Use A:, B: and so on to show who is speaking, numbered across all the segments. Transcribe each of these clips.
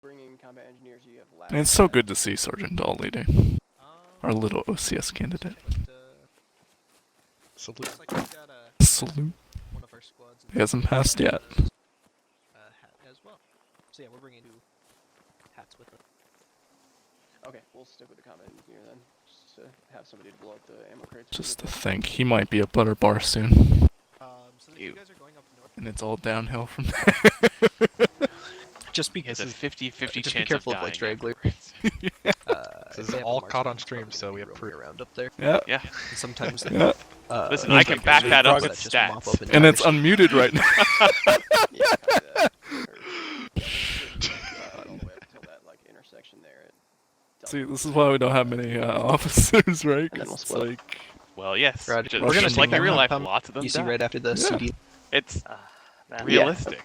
A: bringing combat engineers, you have lab.
B: And it's so good to see Sergeant Dahl leading. Our little OCS candidate.
C: Salute.
B: Salute.
D: One of our squads.
B: He hasn't passed yet.
D: Hat as well. So yeah, we're bringing 2 hats with us.
A: Okay, we'll stick with the combat engineer then, just to have somebody to blow up the ammo crates.
B: Just to think, he might be a butter bar soon.
D: So if you guys are going up north.
B: And it's all downhill from there.
D: Just be
E: It's a 50-50
D: just
E: chance
D: be careful
E: of
D: of like
E: dying.
D: stragglers.
C: This is all caught on stream, so we have proof.
D: Around up there.
B: Yeah.
E: Yeah.
D: And sometimes.
B: Yeah.
E: Listen, I can back that up with stats.
B: And it's unmuted right now.
A: Yeah, all the way up till that like intersection there.
B: See, this is why we don't have many officers, right?
A: And then
B: 'Cause
A: we'll
B: it's
A: split.
B: like,
E: Well, yes.
D: Roger.
E: Just,
D: We're gonna
E: just like
D: take
E: in real
D: that
E: life,
D: one.
E: lots of them
D: You see
E: die.
D: right after the CD.
E: It's
F: Man.
E: realistic.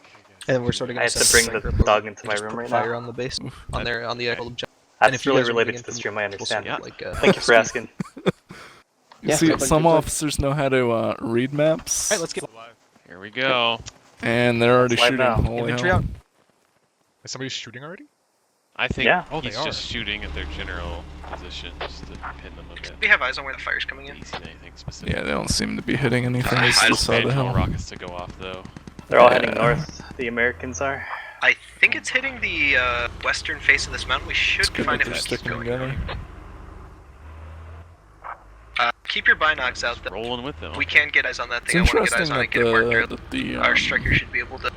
D: And we're sort of
F: I
D: going
F: have to bring the dog into my room right
D: fire
F: now.
D: on the base, on the actual objective.
F: That's
D: you
F: really
D: guys are
F: related
D: moving
F: to the
D: in
F: stream, I understand.
E: Yeah.
D: Like,
F: Thank you for asking.
B: you see,
A: but
B: some
A: just like-
B: officers know how to read maps,
D: Alright, let's get
E: Here we go.
B: and they're already
F: Live
B: shooting.
F: now.
B: Holy
D: infantry
B: hell.
D: out.
C: Is somebody shooting already?
E: I think
F: Yeah.
C: Oh, they
E: he's
C: are.
E: just shooting at their general position just to pin them a bit.
G: We have eyes on where the fire's coming in.
E: Easy to anything specific.
B: Yeah, they don't seem to be hitting anything.
E: I
B: It's
E: just
B: just side of the
E: no
B: hill.
E: rockets to go off though.
F: They're all
B: Yeah.
F: heading north, the Americans are.
G: I think it's hitting the western face of this mountain. We should
B: It's good
G: find
B: that
G: if
B: they're
G: it keeps
B: sticking
G: going.
B: together.
G: Keep your binocs out
E: Just
G: though.
E: rolling with them.
G: We can get eyes on that
B: It's
G: thing. I want to get
B: interesting
G: eyes on it,
B: that
G: get it marked early.
B: the
G: Our striker should be able to.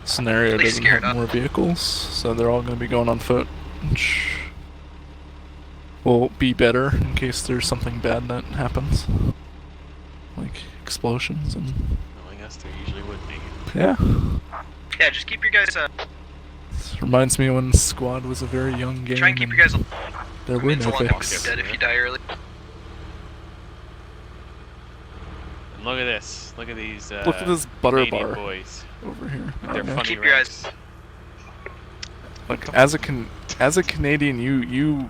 B: scenario
G: at least
B: doesn't
G: scare
B: have
G: it up.
B: more vehicles, so they're all going to be going on foot, which will be better in case there's something bad that happens, like explosions and
E: Knowing us, there usually would be.
B: yeah.
G: Yeah, just keep your guys.
B: This reminds me when Squad was a very young game.
G: Try and keep your guys.
B: There were
G: It's a
B: no
G: long time to
B: picks.
G: be dead if you die early.
E: And look at this. Look at these.
B: Look at this butter
E: Canadian
B: bar
E: boys.
B: over here.
E: With their
B: Okay.
E: funny
G: Keep your
E: ranks.
G: eyes.
B: Like as a Canadian, you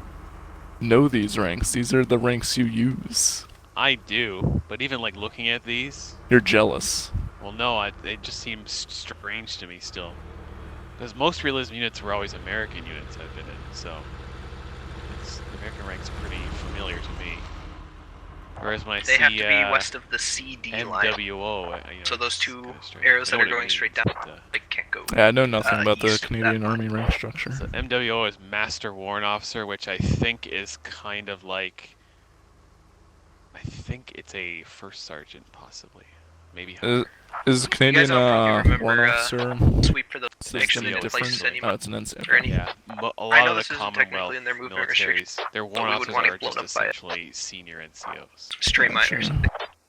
B: know these ranks. These are the ranks you use.
E: I do, but even like looking at these,
B: You're jealous.
E: well, no, they just seem strange to me still. Because most realism units were always American units I've been in, so the American rank's pretty familiar to me. Whereas when I
G: They
E: see
G: have to be west of the CD line.
E: MWO,
G: So those
E: it's
G: two
E: kinda strange.
G: arrows
E: I
G: that
E: know
G: are
E: what it
G: going
E: means,
G: straight down.
E: but,
G: They can't go.
B: Yeah, I know nothing about the
G: east of
B: Canadian
G: that.
B: Army rank structure.
E: So MWO is Master Warrant Officer, which I think is kind of like, I think it's a first sergeant possibly, maybe higher.
B: Is the Canadian
G: all remember,
B: warrant officer
G: Sweep for the
B: system
G: make sure they didn't
B: different?
G: place any
B: Oh, it's an NC.
G: or any.
E: Yeah, a
G: I
E: lot
G: know
E: of the
G: this isn't technically
E: Commonwealth
G: in their movement
E: militaries, their
G: we
E: warrant
G: would
E: officers
G: want it
E: are
G: blown
E: just
G: up by it.
E: essentially senior NCOs.
G: stray miners,
B: Sure.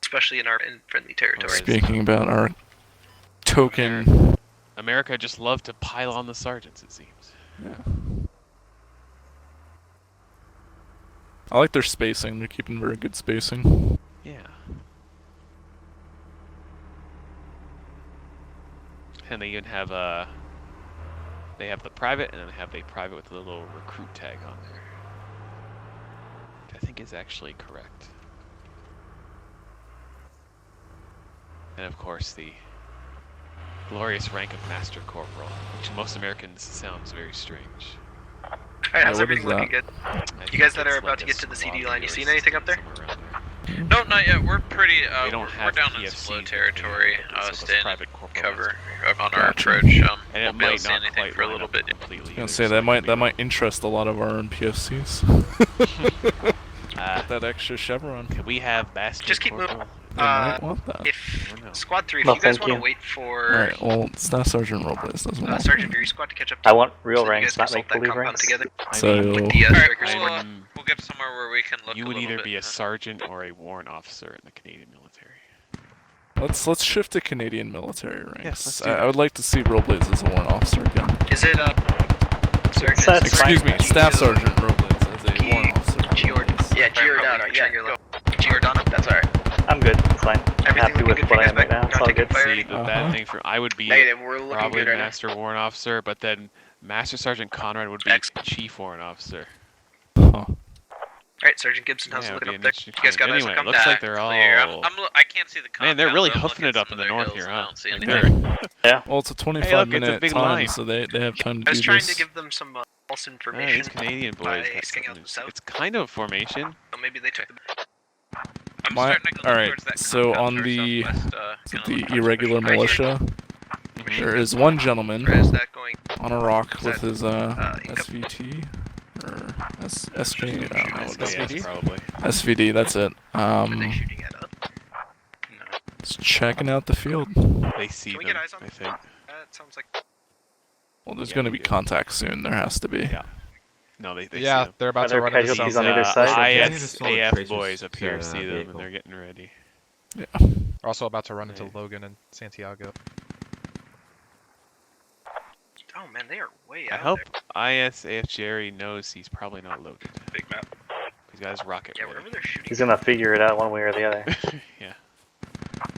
G: especially in our friendly territories.
B: Speaking about our token.
E: America just loved to pile on the sergeants, it seems.
B: Yeah. I like their spacing. They're keeping very good spacing.
E: Yeah. And they even have they have the private, and then they have a private with a little recruit tag on there, which I think is actually correct. And of course the glorious rank of Master Corporal, which to most Americans sounds very strange.
G: Alright, how's
B: what
G: everything
B: is that?
G: looking good?
E: I
G: You
E: think
G: guys that
E: it's
G: are about
E: like
G: to
E: a
G: get to the CD line, you
E: sloppy
G: seen anything up there?
E: somewhere around there.
G: No, not yet. We're pretty.
E: They don't
G: We're
E: have
G: down in
E: PFCs
G: slow
E: in
G: territory.
E: Canada, so those
G: Staying in
E: private corporal
G: cover
E: ones.
G: on our
B: Gotcha.
G: approach.
E: And it
G: Won't be able
E: might
G: to see
E: not
G: anything
E: quite
G: for a
E: line
G: little
E: up
G: bit.
E: completely
B: I was
E: either,
B: gonna say
E: so
B: that
E: it could
B: might
E: be-
B: interest a lot of our own PFCs. Get that extra chevron.
E: Could we have Master
G: Just keep moving.
E: Corporal?
B: They might want that.
G: If
E: Or no.
G: Squad 3, if
F: No,
G: you guys
F: thank
G: want to
F: you.
G: wait for
B: Alright, well, Staff Sergeant Robles doesn't want
G: Sergeant
B: it.
G: Veery Squad to catch up
F: I want real
G: so that you
F: ranks,
G: guys
F: not
G: can assault that
F: make-believe
G: compound
F: ranks.
G: together
E: I
B: So-
E: mean,
G: with the
E: Alright,
G: strikers.
E: I'm-
G: We'll get somewhere where we can look
E: you
G: a
E: would
G: little
E: either
G: bit.
E: be a sergeant or a warrant officer in the Canadian military.
B: Let's shift to Canadian military ranks.
E: Yes, let's do
B: I
E: that.
B: would like to see Robles as a warrant officer again.
G: Is it Sergeant?
F: That's
B: Excuse me,
F: fine.
B: Staff Sergeant Robles as a warrant officer.
G: Yeah, Giordano. Yeah, Giordano. That's alright.
F: I'm good, it's fine. I'm
G: Everything
F: happy
G: looking
F: with
G: good for
F: what
G: you
F: I am
G: guys
F: right now,
G: back?
F: it's all
G: Not taking
F: good.
G: fire?
E: See, the bad thing for I would be
G: Negative. We're looking
E: probably
G: good right now.
E: Master Warrant Officer, but then Master Sergeant Conrad would be
G: Excellent.
E: Chief Warrant Officer.
B: Huh.
G: Alright, Sergeant Gibson, how's
E: Yeah,
G: it
E: it would
G: looking
E: be
G: up
E: an
G: there?
E: interesting
G: You guys got
E: change.
G: us?
E: Anyway, it looks like they're all.
H: I can't see the
E: Man, they're really
H: compound, so I'm
E: hoofing it
H: looking
E: up in the
H: some
E: north
H: of their
E: here,
H: hills,
E: huh?
H: I don't see
E: Like
H: anything.
E: they're-
B: Well, it's a 25
E: look, it's a
B: minute
E: big
B: time,
E: line.
B: so they have time to
G: I was
B: do
G: trying
B: this.
G: to give them some false
E: Ah,
G: information.
E: these Canadian
G: by
E: boys got
G: scouting out
E: something.
G: the south.
E: It's kind of a formation.
G: So maybe they took the.
H: I'm
B: My-
H: starting to go
B: alright,
H: towards that
B: so
H: compound
B: on
H: towards
B: the-
H: southwest,
B: The
H: kinda look towards
B: irregular
H: Special
B: militia,
E: Mhm.
B: there is one gentleman
G: Where is that going?
B: on a rock
G: Is
B: with
G: that,
B: his
G: income?
B: SVT or SJ. I don't know what
E: Yeah,
B: it is.
E: probably.
B: SVD, that's it.
G: Are they shooting at us?
H: No.
B: Just checking out the field.
E: They see
G: Can we
E: them,
G: get eyes on
E: I think.
G: That sounds like.
B: Well, there's
E: Yeah,
B: going to
E: we
B: be
E: do.
B: contact soon. There has to be.
E: Yeah. No, they see
C: Yeah,
E: them.
C: they're
F: Are
C: about to
F: there
C: run into
F: casualties
C: some.
F: on either side?
E: ISAF boys up here see them, and
I: vehicle.
E: they're getting ready.
B: Yeah.
C: They're also about to run into
E: Right.
C: Logan and Santiago.
G: Oh man, they are way
E: I
G: out
E: hope
G: there.
E: ISAF Jerry knows he's probably not loaded.
H: Big map.
E: He's got his rocket
G: Yeah,
E: ready.
G: wherever they're shooting.
F: He's gonna figure it out one way or the other.
E: Yeah.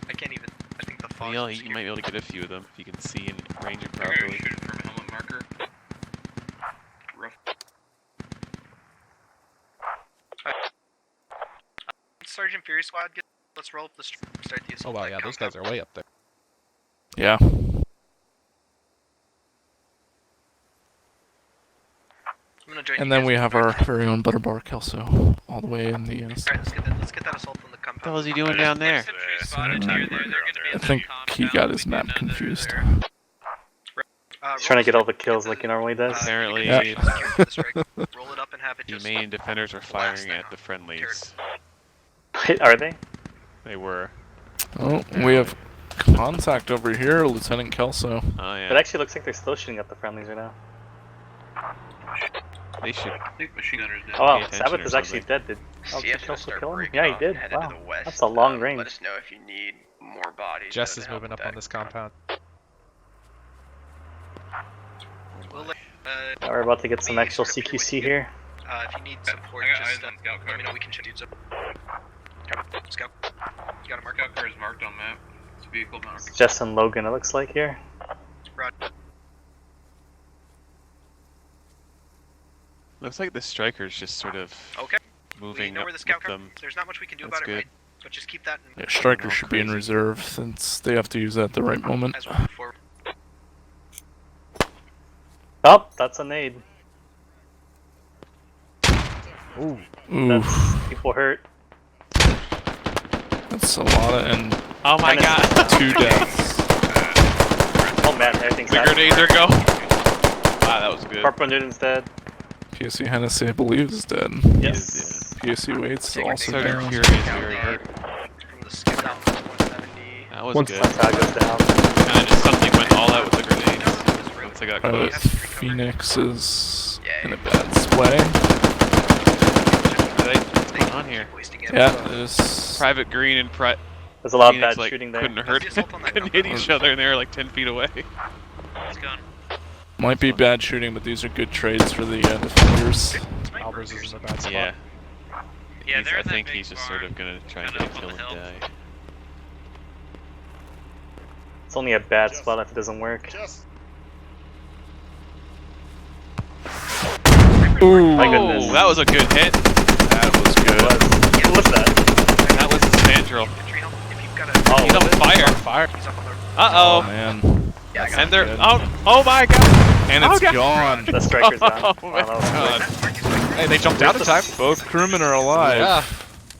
G: I can't even. I think the fog.
E: Neil, you might be able to get a few of them if you can see and range it
H: I'm gonna
E: properly.
H: shoot it from a helmet marker. Rough.
G: Sergeant Fury Squad, let's roll up the start the
C: Oh
G: assault.
C: wow,
G: at
C: yeah, those
G: compound.
C: guys are way up there.
B: Yeah.
G: I'm gonna join
B: And
G: you
B: then
G: guys
B: we
G: in
B: have
G: the
B: our
G: back.
B: very own Butterbark also, all the way in the
G: Alright,
B: south.
G: let's get that assault on the
E: What the hell
G: compound.
E: is he doing down there?
H: Infantry
B: So,
H: spotted here, they're gonna be
B: I
H: in that
B: think he
H: compound,
B: got his
H: we
B: map
H: do know that they're
B: confused.
H: there.
F: He's trying to get all the kills like he normally does.
E: Apparently,
B: Yeah.
G: Roll it up and have it
E: the
G: just.
E: main defenders were
G: blast
E: firing
G: them
E: at the friendlies.
F: Are they?
E: They were.
B: Oh, we have contact over here, Lieutenant Kelso.
E: Oh
F: It
E: yeah.
F: actually looks like they're still shooting at the friendlies right now.
E: They should.
H: I think machine gunners did.
F: Oh wow,
E: attention
F: Sabbath
E: or
F: is actually
E: something.
F: dead. Did
A: CF
F: Kelso
A: gonna start
F: kill him?
A: breaking
F: Yeah, he
A: off
F: did.
A: and headed
F: Wow,
A: to the west.
F: that's a long
A: Let
F: range.
A: us know if you need more bodies.
C: Jess
A: to
C: is
A: help
C: moving
A: with
C: up on
A: that.
C: this compound.
G: We'll let,
F: Now we're about to get some actual CQC here.
G: if you need support,
H: I got
G: just
H: eyes on scout
G: let
H: car.
G: me know. We can shoot you. Scout. You got a mark?
H: Scout car is marked on map. It's vehicle mark.
F: It's Jess and Logan, it looks like here.
G: Rod.
E: Looks like the strikers just sort of
G: Okay. We
E: moving
G: know
E: up
G: where the
E: with
G: scout car.
E: them.
G: There's not much we can do
E: That's
G: about it,
E: good.
G: right? But just keep that in
B: Yeah, Striker
E: All
B: should be in
E: crazy.
B: reserve since they have to use that at the right moment.
G: as we move forward.
F: Oh, that's a nade.
B: Oof,
F: People hurt.
B: that's a lot of, and
E: Oh my
F: And it's-
E: god!
B: 2 deaths.
F: Oh man, everything's
E: The
F: dead.
E: grenades are go! Wow, that was good.
F: Corporal Newton's dead.
B: PSC Hennessy, I believe, is dead.
F: Yes.
B: PSC Waits
G: Take our
B: also
G: name
E: Sergeant
B: down.
E: Fury is very hurt.
G: From the scout down to 170.
E: That was
F: Once
E: good.
F: Santiago's down.
E: Kinda just suddenly went all out with the grenades. Once I got close.
B: Phoenix is
A: Yeah,
B: in a bad way.
E: What's going on here?
G: Wasting
B: Yeah,
G: ammo.
B: there's
E: Private Green and
F: There's a lot of
E: Phoenix
F: bad
E: like
F: shooting there.
E: couldn't
G: How's
E: hurt,
G: the assault on that
E: couldn't hit
G: compound?
E: each other, and they were like 10 feet away.
H: It's gone.
B: might be bad shooting, but these are good trades for the defenders.
C: Albers is in a bad spot.
E: Yeah.
H: Yeah,
E: He's-
H: they're
E: I
H: in that
E: think
H: big
E: he's just sort
H: barn,
E: of gonna try and
H: kinda
E: get a
H: up on
E: kill
H: the
E: and
H: hill.
E: die.
F: It's only a bad spot if it doesn't work.
B: Ooh,
F: My goodness.
E: Oh, that was a good hit.
B: that was good.
F: What was that?
E: That was the Spandrel.
G: Infantry help. If you've got a.
F: Oh,
E: He's on
F: was it?
E: fire.
C: Fire.
G: He's up on the.
B: Oh
E: Uh
B: man,
G: Yeah, I
E: oh.
G: got
E: And they're
B: good.
E: oh my god.
B: and
E: Oh,
B: it's
E: God.
B: gone.
F: The striker's down.
E: Oh
F: Wow,
E: my
F: that was
E: god.
F: quick.
C: Hey, they jumped out in time.
B: Both crewmen are alive.
C: Yeah.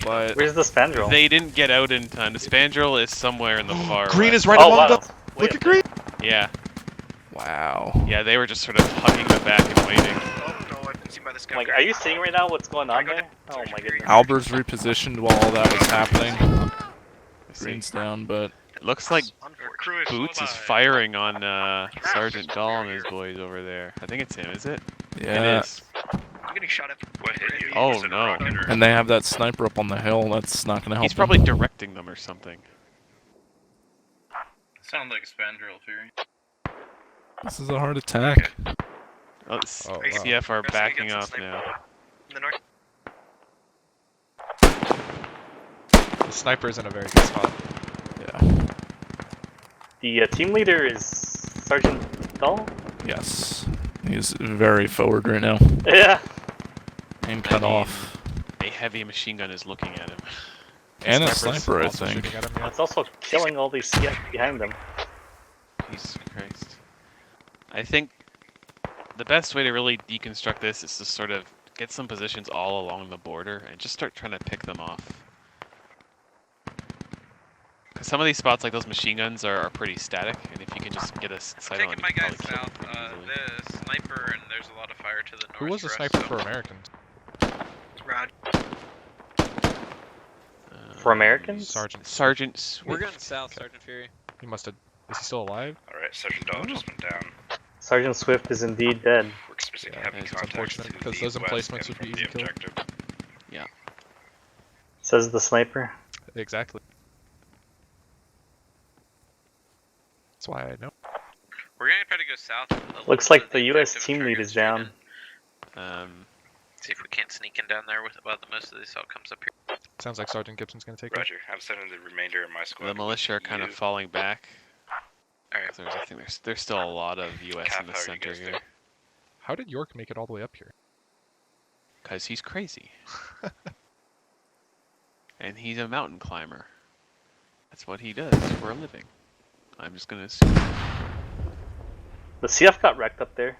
B: But
F: Where's the Spandrel?
E: They didn't get out in time. The Spandrel is somewhere in the far
C: Green
E: west.
C: is right
F: Oh,
C: among
F: wow.
C: them.
F: Way
C: Look
F: up
C: at Green.
E: Yeah.
B: wow.
E: Yeah, they were just sort of hugging the back and waiting.
G: Oh no, I've been seen by the scout.
F: Like,
G: car.
F: are you seeing right now what's going on there? Oh my goodness.
B: Albers repositioned while all that was happening.
E: I see.
B: Green's down, but
E: It looks like
G: Unfortunate.
H: Crew is
E: Boots is
H: slow by.
E: firing on Sergeant Gall and his boys over there. I think it's him, is it?
B: yeah.
E: It is.
G: I'm getting shot at.
H: What hit you?
E: Oh,
H: Was it a
E: no.
H: rocket or-
B: And they have that sniper up on the hill. That's not gonna help.
E: He's
B: them.
E: probably directing them or something.
H: Sound like Spandrel Fury.
B: This is a hard attack.
E: Oh,
C: Oh, wow.
E: CF are
G: Pressing
E: backing
G: against
E: off
G: the sniper.
E: now.
G: In the north.
C: The sniper's in a very good spot.
B: Yeah.
F: The team leader is Sergeant Dull?
B: Yes. He's very forward right now
F: Yeah.
B: and cut
E: mean,
B: off.
E: They heavy machine gun is looking at him.
B: And a
C: Sniper's
B: sniper, I
C: also
B: think.
C: shooting at him, yeah.
F: It's also killing all these CF behind them.
E: Jesus Christ. I think the best way to really deconstruct this is to sort of get some positions all along the border and just start trying to pick them off. Because some of these spots, like those machine guns, are pretty static, and if you can just get a sight on
G: Taking
E: them,
G: my
E: you can
G: guys
E: probably kill
G: south.
E: them pretty easily.
G: The sniper, and there's a lot of fire to the north.
C: Who was the sniper for Americans?
G: Rod.
F: For Americans?
E: Sergeant Swift.
D: We're going south, Sergeant Fury.
C: He must have. Is he still alive?
H: Alright, Sergeant Dahl just went down.
F: Sergeant Swift is indeed dead.
H: We're experiencing
C: Yeah,
H: heavy
C: it's
H: contacts
C: unfortunate,
H: to
C: because
H: the
C: those
H: west
C: emplacements
H: and
C: would be
H: from
C: easy
H: the
C: kill.
H: objective.
F: Says the sniper.
C: Exactly. That's why I know.
G: We're gonna try to go south.
F: Looks like the US team lead is down.
G: See if we can't sneak in down there with while the most of this all comes up here.
C: Sounds like Sergeant Gibson's gonna take it.
H: Roger, I'm sending the remainder of my squad.
E: The militia are kind of falling back.
G: Alright.
E: I think there's still a lot of US
H: Cap,
E: in the
H: how are you
E: center
H: guys
E: here.
H: doing?
C: How did York make it all the way up here?
E: Because he's crazy. And he's a mountain climber. That's what he does for a living. I'm just gonna assume.
F: The CF got wrecked up there.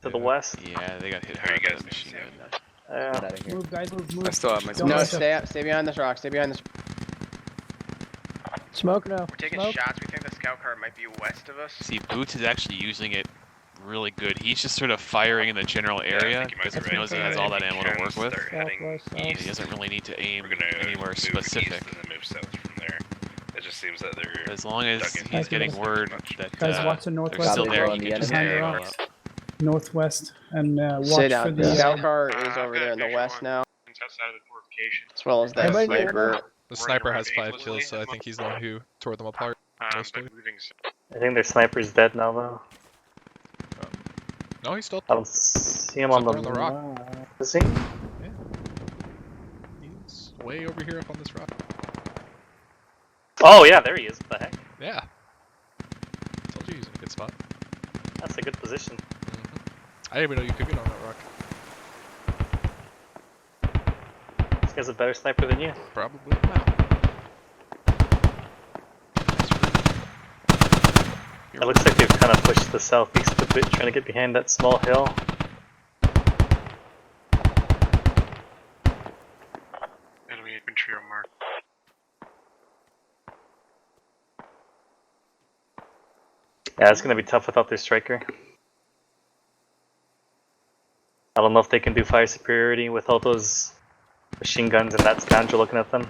F: To the
C: Yeah.
F: west.
E: Yeah, they got hit
H: How are you
E: hard by
H: guys
E: the machine
H: doing?
E: gun.
A: Get out of here.
I: Move, guys, move.
A: I still have my
I: Don't
A: No,
I: mess up.
A: stay behind this rock. Stay behind this.
I: Smoke now.
G: We're taking
I: Smoke.
G: shots. We think the scout car might be west of us.
E: See, Boots is actually using it really good. He's just sort of firing in the general
H: Yeah, I
E: area
H: think you might
E: because
H: be
E: he
H: right.
E: knows he has all that ammo to work
H: Cans,
E: with.
H: they're heading
I: Southwest, south.
E: He doesn't really need to aim
H: We're gonna
E: anywhere
H: move
E: specific.
H: east and then move south from there. It just seems that they're
E: As long as
H: dug in
E: he's
H: too
E: getting word
H: much.
E: that
I: Guys, watch the
E: they're
I: northwest.
E: still there, he
A: Behind
E: can just
I: the
E: carry it all
I: rocks.
E: up.
I: Northwest, and watch
A: Stay
I: for
A: down.
I: the.
A: The scout car is
H: I've
A: over
H: got
A: there
H: a
A: in the
H: visual
A: west
H: on-
A: now,
H: outside of the fortification.
A: as well as that
I: Everybody get
A: sniper.
C: The sniper
H: around
C: has 5
H: aimlessly.
C: kills, so I think he's the one who tore them apart. Mostly.
H: But moving
F: I think their sniper's dead now though.
C: No, he's still.
F: I don't see him
C: He's
F: on
C: up
F: the,
C: there on the rock.
F: map. Is he?
C: He's way over here up on this rock.
F: Oh yeah, there he is. What the heck?
C: Yeah. Told you he's in a good spot.
F: That's a good position.
C: I didn't even know you could get on that rock.
F: This guy's a better sniper than you.
C: Probably.
F: It looks like they've kind of pushed the southeast a bit, trying to get behind that small hill.
H: enemy infantry on mark.
F: Yeah, it's gonna be tough without their striker. I don't know if they can do fire superiority with all those machine guns and that scoundrel looking at them.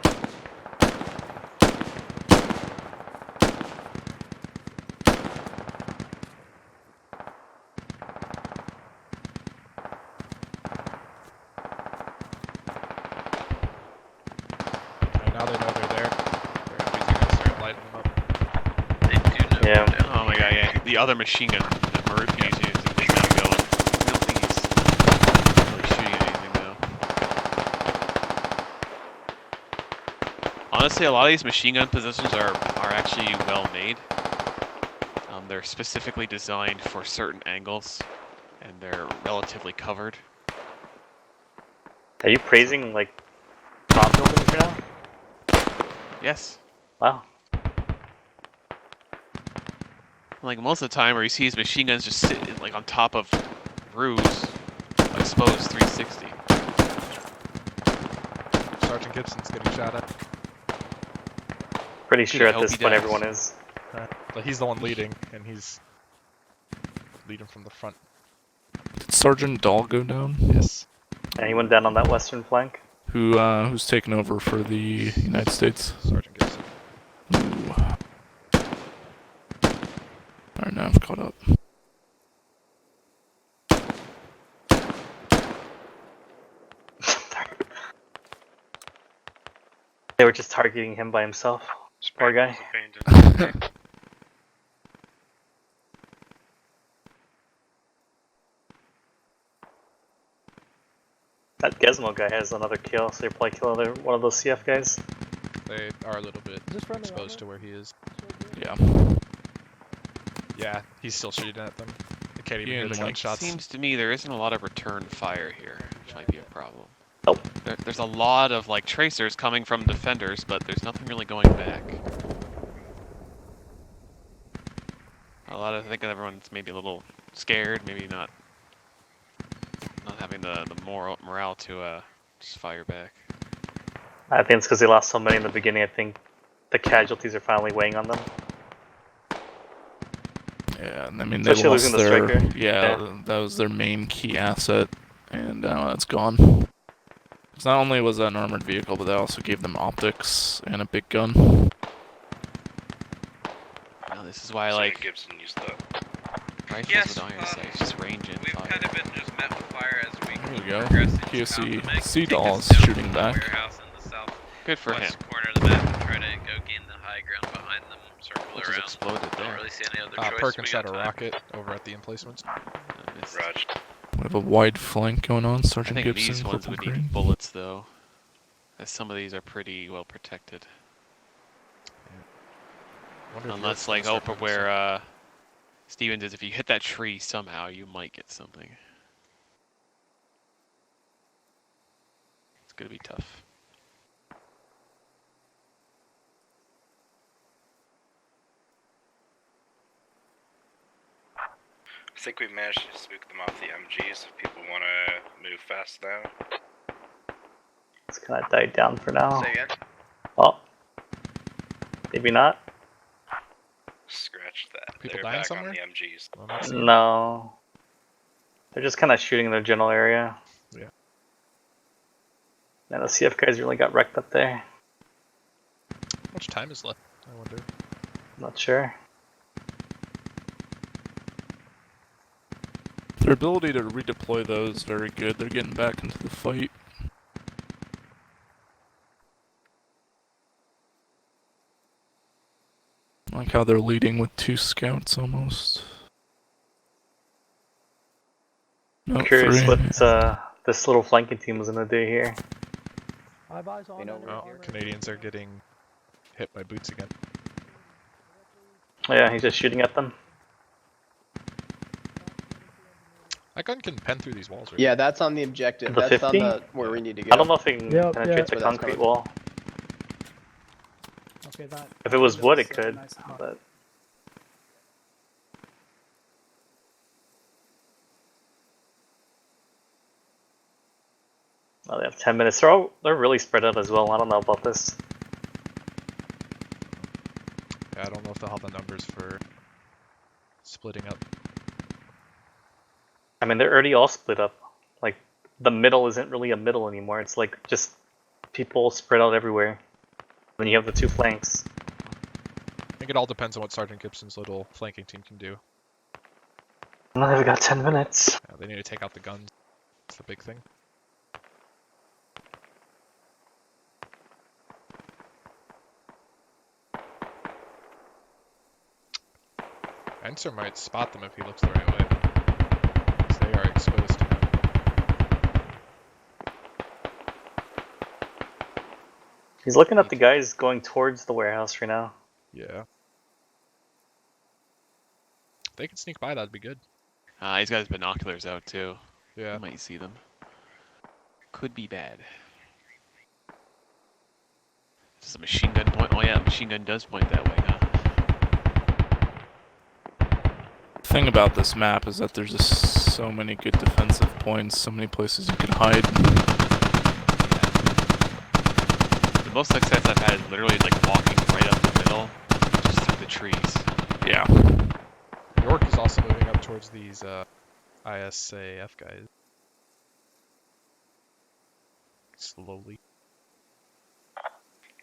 C: And now they know they're there. They're gonna start lighting them up.
G: They do know.
F: Yeah.
G: we're down.
E: Oh my god, yeah. The other machine gun that Murphy is using is now going. I don't think he's really shooting anything though. Honestly, a lot of these machine gun positions are actually well made. They're specifically designed for certain angles, and they're relatively covered.
F: Are you praising like top buildings right now?
E: Yes.
F: Wow.
E: Like most of the time where you see these machine guns just sitting like on top of roofs, exposed 360.
C: Sergeant Gibson's getting shot at.
F: Pretty
E: Dude,
F: sure
E: I
F: at
E: hope
F: this
E: he
F: point
E: does.
F: everyone is.
C: But he's the one leading, and he's leading from the front.
B: Did Sergeant Dahl go down?
C: Yes.
F: And he went down on that western flank.
B: Who's taken over for the United States?
C: Sergeant Gibson.
B: Ooh. Alright, now I've caught up.
F: They were just targeting him by himself. Poor guy. That Gizmo guy has another kill, so they're probably killing one of those CF guys.
C: They are a little bit
I: Is this friendly
C: exposed to
I: armor?
C: where he is.
B: Yeah.
C: Yeah, he's still shooting at them. They can't even
B: Yeah,
C: hear the
B: like,
C: gunshots.
E: Seems to me there isn't a lot of return fire here, which might be a problem. There's a lot of like tracers coming from defenders, but there's nothing really going back. I think everyone's maybe a little scared, maybe not having the morale to just fire back.
F: I think it's because they lost so many in the beginning. I think the casualties are finally weighing on them.
B: Yeah, and I mean
F: Especially
B: they lost
F: losing the
B: their
F: striker.
B: yeah, that was their main key asset, and now it's gone. Because not only was that an armored vehicle, but they also gave them optics and a big gun.
E: Now this is why I
H: So
E: like
H: Gibson used that.
E: rifles
G: Yes,
E: with iron sights, just range and
G: We've
E: fire.
G: kind of been just met with fire as we
B: There we go.
G: progress into
B: POC
G: South America.
B: Sea
G: Take us
B: Doll's
G: down to
B: shooting
G: the
B: back.
G: warehouse in the southwest
E: Good for him.
G: corner of the map and try to go gain the high ground behind them, circle
E: Which has
G: around.
E: exploded
G: Don't
E: there.
G: really see any other choice.
C: Perkins
G: We
C: shot
G: got
C: a
G: time.
C: rocket over at the emplacements.
E: Missed.
H: Raj.
B: We have a wide flank going on.
E: I
B: Sergeant
E: think
B: Gibson,
E: these ones
B: Corporal
E: would
B: Green.
E: need bullets though, as some of these are pretty well protected.
C: Wonder if
E: Unless
C: Europe's
E: like
C: gonna start
E: Oprah
C: doing
E: where Stevens is, if you hit that tree somehow, you might get something. It's gonna be tough.
H: I think we managed to spook them off the MGs. If people want to move fast now.
F: It's kind of died down for now.
G: Say again?
F: Oh, maybe not.
H: Scratch that.
C: People
H: They're
C: dying
H: back
C: somewhere?
H: on the MGs.
C: I'm not seeing
F: No, they're just kind of shooting in their general area.
C: Yeah.
F: And the CF guys really got wrecked up there.
C: How much time is left? I wonder.
F: Not sure.
B: Their ability to redeploy those is very good. They're getting back into the fight. I like how they're leading with 2 scouts almost. No,
F: Curious
B: 3.
F: what this little flanking team was gonna do here.
A: You know,
C: Oh, Canadians are getting hit by boots again.
F: Oh, yeah, he's just shooting at them.
C: That gun can pen through these walls, right?
A: Yeah, that's on the objective.
F: The
A: That's
F: 50?
A: on the where we need to go.
F: I don't know if he can
I: Yep,
F: penetrate
I: yeah.
F: the
A: Where that's
F: concrete
A: coming.
F: wall.
I: Okay, that.
F: If it was wood, it
I: that's,
F: could,
I: nice and hot.
F: but oh, they have 10 minutes. They're really spread out as well. I don't know about this.
C: Yeah, I don't know if they'll have the numbers for splitting up.
F: I mean, they're already all split up. Like, the middle isn't really a middle anymore. It's like just people spread out everywhere. Then you have the 2 flanks.
C: I think it all depends on what Sergeant Gibson's little flanking team can do.
F: Now they've got 10 minutes.
C: Yeah, they need to take out the guns. That's the big thing. Enser might spot them if he looks the right way. 'Cause they are exposed to him.
F: He's looking at the guys going towards the warehouse right now.
C: Yeah. If they could sneak by, that'd be good.
E: He's got his binoculars out too.
C: Yeah.
E: You might see them. Could be bad. Does a machine gun point? Oh yeah, machine gun does point that way, huh?
B: The thing about this map is that there's just so many good defensive points, so many places you can hide.
E: The most success I've had is literally like walking right up the middle, just through the trees.
B: Yeah.
C: York is also moving up towards these ISAF guys. Slowly.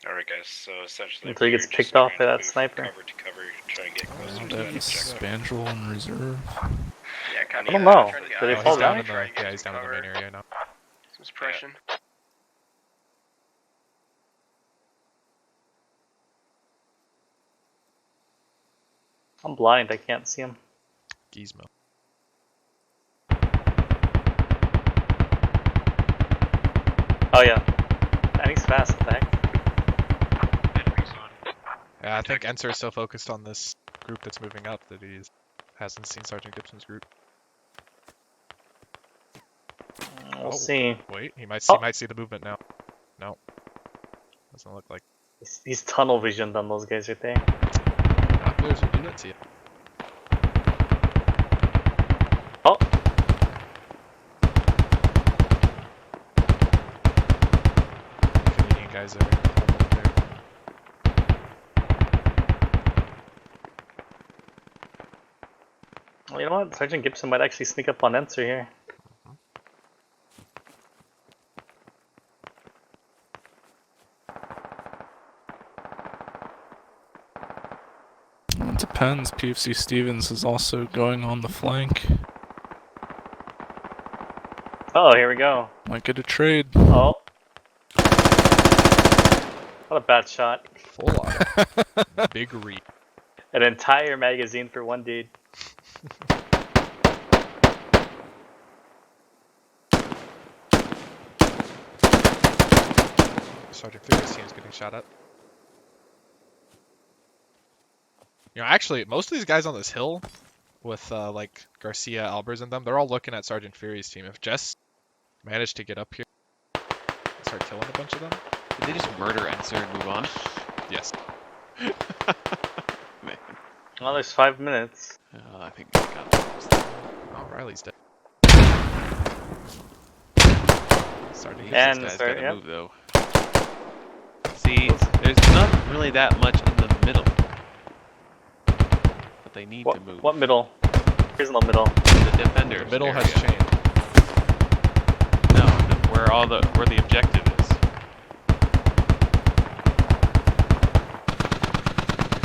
H: Alright, guys, so essentially.
F: Until he gets
H: we're just
F: picked off
H: trying
F: by
H: to
F: that
H: move
F: sniper.
H: Cover to cover, try and get closer
B: They
H: to
B: have
H: that
B: the
H: objective.
B: Spandrel in reserve.
G: Yeah, kind
F: I don't know. Did they
C: Oh,
F: fall
C: he's down
F: down?
C: in the, yeah, he's down in the main area now.
G: Some suppression.
F: I'm blind. I can't see him.
C: Gizmo.
F: Oh, yeah. And he's fast. What the heck?
C: Yeah, I think Enser is so focused on this group that's moving up that he hasn't seen Sergeant Gibson's group.
F: We'll see.
C: Wait, he might see the movement now. No. Doesn't look like.
F: He's tunnel visioned on those guys right there.
C: Binoculars will do that to you.
F: Oh!
C: Canadian guys are up there.
F: Well, you know what? Sergeant Gibson might actually sneak up on Enser here.
B: It depends. PFC Stevens is also going on the flank.
F: Oh, here we go.
B: Might get a trade.
F: Oh. What a bad shot.
C: Full auto. Big read.
F: An entire magazine for one dude.
C: Sergeant Furious team's getting shot at. You know, actually, most of these guys on this hill, with like Garcia, Albers, and them, they're all looking at Sergeant Fury's team. If Jess managed to get up here and start killing a bunch of them.
E: Did they just murder Enser and move on?
C: Yes.
E: Man.
F: Well, there's 5 minutes.
E: I think we got this.
C: Oh, Riley's dead. Starting to
F: And
E: This guy's
F: sorry,
E: gotta
F: yep.
E: move though. See, there's not really that much in the middle. But they need to move.
F: What middle? There's no middle.
E: The defender.
C: The middle has changed.
E: No, where the objective is.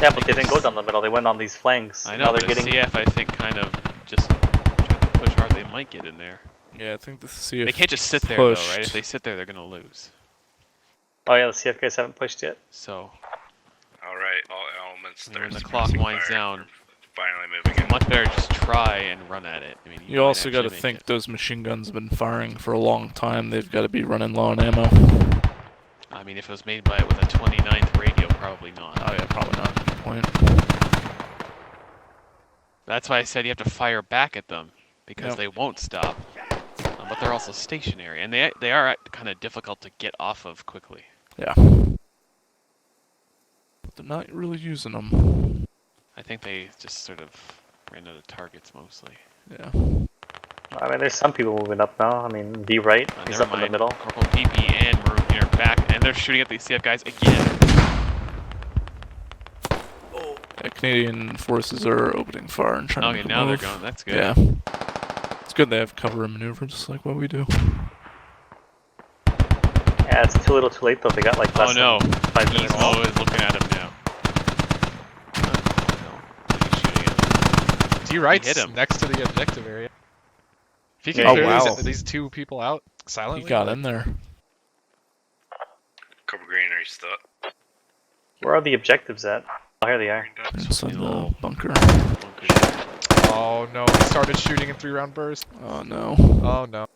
F: Yeah, but they didn't go down the middle. They went on these flanks.
E: I know,
F: Now
E: but
F: they're
E: the
F: getting.
E: CF I think kind of just tried to push hard. They might get in there.
B: Yeah, I think the CF
E: They can't just sit there though, right?
B: pushed.
E: If they sit there, they're gonna lose.
F: Oh yeah, the CF guys haven't pushed yet.
E: So
H: Alright, all elements.
E: when
H: there's
E: the clock
H: suppressing
E: winds
H: fire.
E: down,
H: Finally moving in.
E: much better just try and run at it. I mean,
B: You
E: might
B: also got to
E: actually make
B: think
E: it.
B: those machine guns have been firing for a long time. They've got to be running low on ammo.
E: I mean, if it was made by with a 29th radio, probably not.
B: Oh yeah, probably not. Good point.
E: That's why I said you have to fire back at them because
B: Yep.
E: they won't stop. But they're also stationary, and they are kind of difficult to get off of quickly.
B: Yeah. But they're not really using them.
E: I think they just sort of ran out of targets mostly.
B: Yeah.
F: I mean, there's some people moving up now. I mean, D right, he's
E: Never
F: up in the
E: mind.
F: middle.
E: Corporal PP and Maroon are back, and they're shooting at the CF guys again.
B: Yeah, Canadian forces are opening fire and trying
E: Okay,
B: to
E: now
B: move.
E: they're going. That's good.
B: Yeah. It's good they have cover and maneuver just like what we do.
F: Yeah, it's too little too late though. They got like less
E: Oh no,
F: than 5 minutes.
E: Gizmo is looking at him now. Oh, no. He's shooting at him.
C: D right's
E: hit him.
C: next to the objective area. If he can
F: Yeah,
C: clear
B: wow.
C: these two people out silently.
B: He got in there.
H: Cobra Green, are you still up?
F: Where are the objectives at? Oh, here they are.
B: Inside the
E: little
B: bunker.
C: Oh no, he started shooting in 3-round bursts.
B: Oh no.
C: Oh no.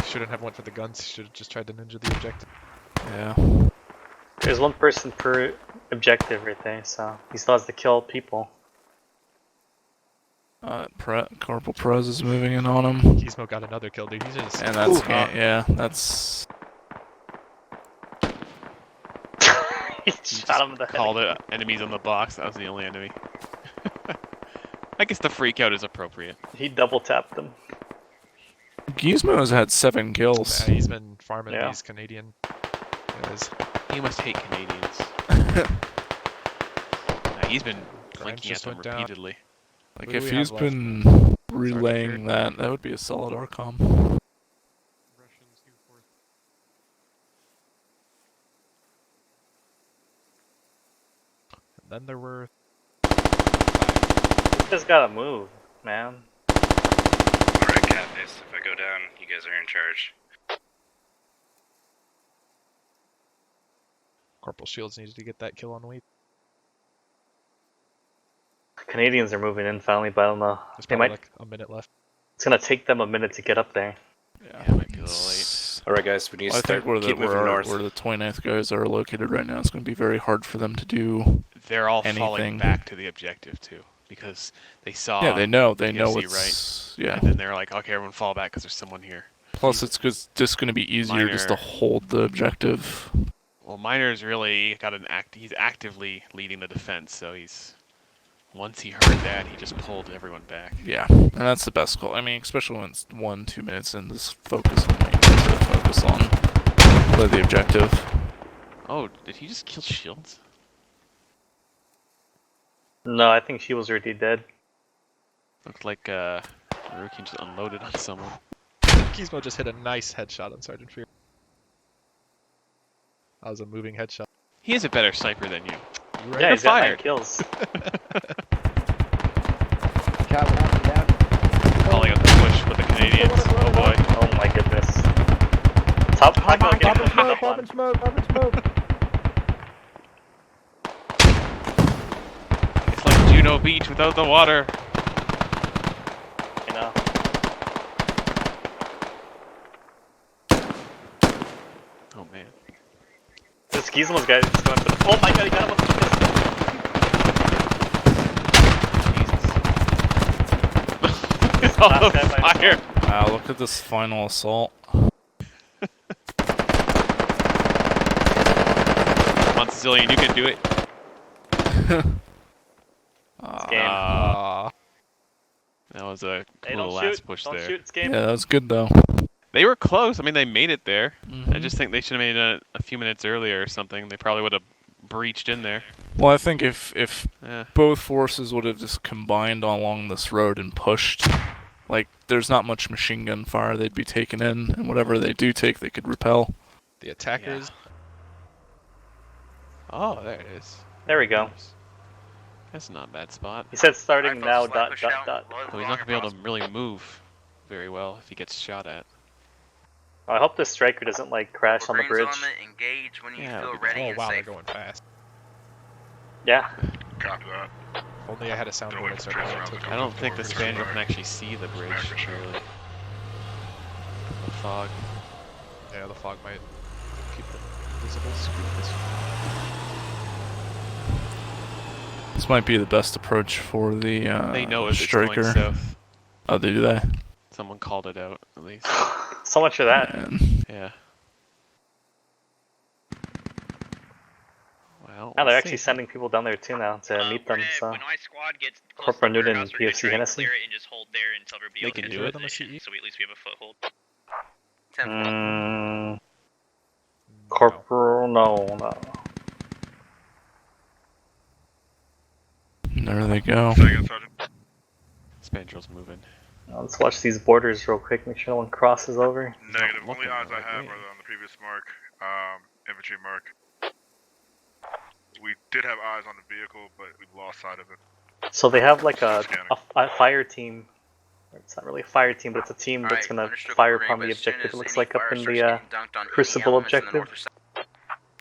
C: Shouldn't have went for the guns. Should have just tried to ninja the objective.
B: Yeah.
F: There's one person per objective right there, so he still has to kill people.
B: Corporal Perez is moving in on him.
C: Gizmo got another kill, dude. He's just.
B: And that's,
C: Ooh.
B: yeah, that's...
F: He shot him in the head.
E: Called it enemies on the box. That was the only enemy. I guess the freak out is appropriate.
F: He double tapped them.
B: Gizmo has had 7 kills.
C: Yeah, he's been farming
F: Yeah.
C: these Canadian guys.
E: He must hate Canadians. He's been
C: Grimes
E: blinking at
C: just
E: them
C: went down.
E: repeatedly.
B: Like,
C: Who do
B: if
C: we
B: he's
C: have left?
B: been relaying that, that would be a solid Arcom.
C: And then there were.
F: You just gotta move, man.
H: Alright, Catface, if I go down, you guys are in charge.
C: Corporal Shields needed to get that kill on weight.
F: Canadians are moving in finally, but I don't know.
C: There's
F: They
C: probably
F: might.
C: like a minute left.
F: It's gonna take them a minute to get up there.
E: Yeah, it might be a little late.
J: Alright guys, we need to
B: I
J: start
B: think where the,
J: keep moving north.
B: where the 29th guys are located right now, it's going to be very hard for them to do.
E: They're all falling
B: Anything.
E: back to the objective too. because they saw.
B: Yeah, they know
E: PFC,
B: it's yeah.
E: And then they're like, okay, everyone fall back because there's someone here.
B: Plus, it's just going to be easier just to
E: Minor.
B: hold the objective.
E: Well, Miner's really got he's actively leading the defense, so once he heard that, he just pulled everyone back.
B: Yeah, and that's the best call. I mean, especially when it's 1-2 minutes in, just focus on what you need to focus on. Play the objective.
E: Oh, did he just kill Shields?
F: No, I think she was already dead.
E: Looked like Hurricane just unloaded on someone.
C: Gizmo just hit a nice headshot on Sergeant Fury. That was a moving headshot.
E: He is a better sniper than you.
C: Right.
F: Yeah, he's got 9
E: fired.
F: kills.
A: Cat one up and down.
E: Calling up the push with the Canadians. Oh boy.
F: Oh my goodness. Top Taco
A: Pop
F: getting
A: and smoke,
F: up
A: pop
F: on.
A: and smoke, pop and smoke.
E: It's like Juno Beach without the water.
F: You know.
E: Oh man.
F: This Gizmo's guy is going for the. Oh my god, he got him with the pistol.
E: Jesus. It's all
F: Last
E: on
F: guy by
E: fire.
B: Wow, look at this final assault.
E: Come on, Sicilian, you can do it.
F: Game.
E: That was a
F: Hey,
E: cool
F: don't
E: last
F: shoot.
E: push
F: Don't
E: there.
F: shoot, it's game.
B: Yeah, that was good though.
E: They were close. I mean, they made it there.
B: Mhm.
E: I just think they should have made it a few minutes earlier or something. They probably would have breached in there.
B: Well, I think if
E: Yeah.
B: both forces would have just combined along this road and pushed, like, there's not much machine gun fire they'd be taking in, and whatever they do take, they could repel.
C: The attackers.
E: Oh, there it is.
F: There we go.
E: That's not a bad spot.
F: He said starting now, dot, dot, dot.
E: So he's not gonna be able to really move very well if he gets shot at.
F: I hope this striker doesn't, like, crash on the bridge.
G: Engage when you
E: Yeah,
G: feel
E: we-
G: ready
C: Oh
G: and
C: wow, they're
G: safe.
C: going fast.
F: Yeah.
H: Copy that.
C: If only I had a soundboard I'd start
H: Tracer
C: playing
H: rounds
C: to
H: are
E: I
H: coming
E: don't
H: from
E: think the
H: forward.
E: Spaniel can actually see the bridge,
H: For sure.
E: really. The fog.
C: Yeah, the fog might keep it visible. Screw this.
B: This might be the best approach for the
E: They know it's
B: striker.
E: going south.
B: Oh, they do that?
E: Someone called it out, at least.
F: So much for that.
B: Man.
E: Yeah. Well,
F: Now
E: we'll
F: they're actually
E: see.
F: sending people down there too now to meet them. So
J: When my squad gets close
F: Corporal
J: to the
F: Newton
J: warehouse,
F: and
J: we're gonna
F: PFC
J: try and
F: Hennessy.
J: clear it and just hold there until everybody
E: They
J: else
E: can
J: gets
E: do
J: in
E: it.
J: position, so at least we have a foothold.
F: Mm,
C: No.
F: Corporal, no.
B: There they go.
H: Second, Sergeant.
E: Spandrel's moving.
F: Let's watch these borders real quick. Make sure no one crosses over.
H: Negative.
E: looking
H: Only eyes I
E: like
H: have
E: me.
H: are on the previous mark. Infantry mark. We did have eyes on the vehicle, but we lost sight of it.
F: So they have like a
H: Scanning.
F: fire team. It's not really a fire team, but it's a team that's gonna fire upon the objective. It looks like up in the Crucible objective.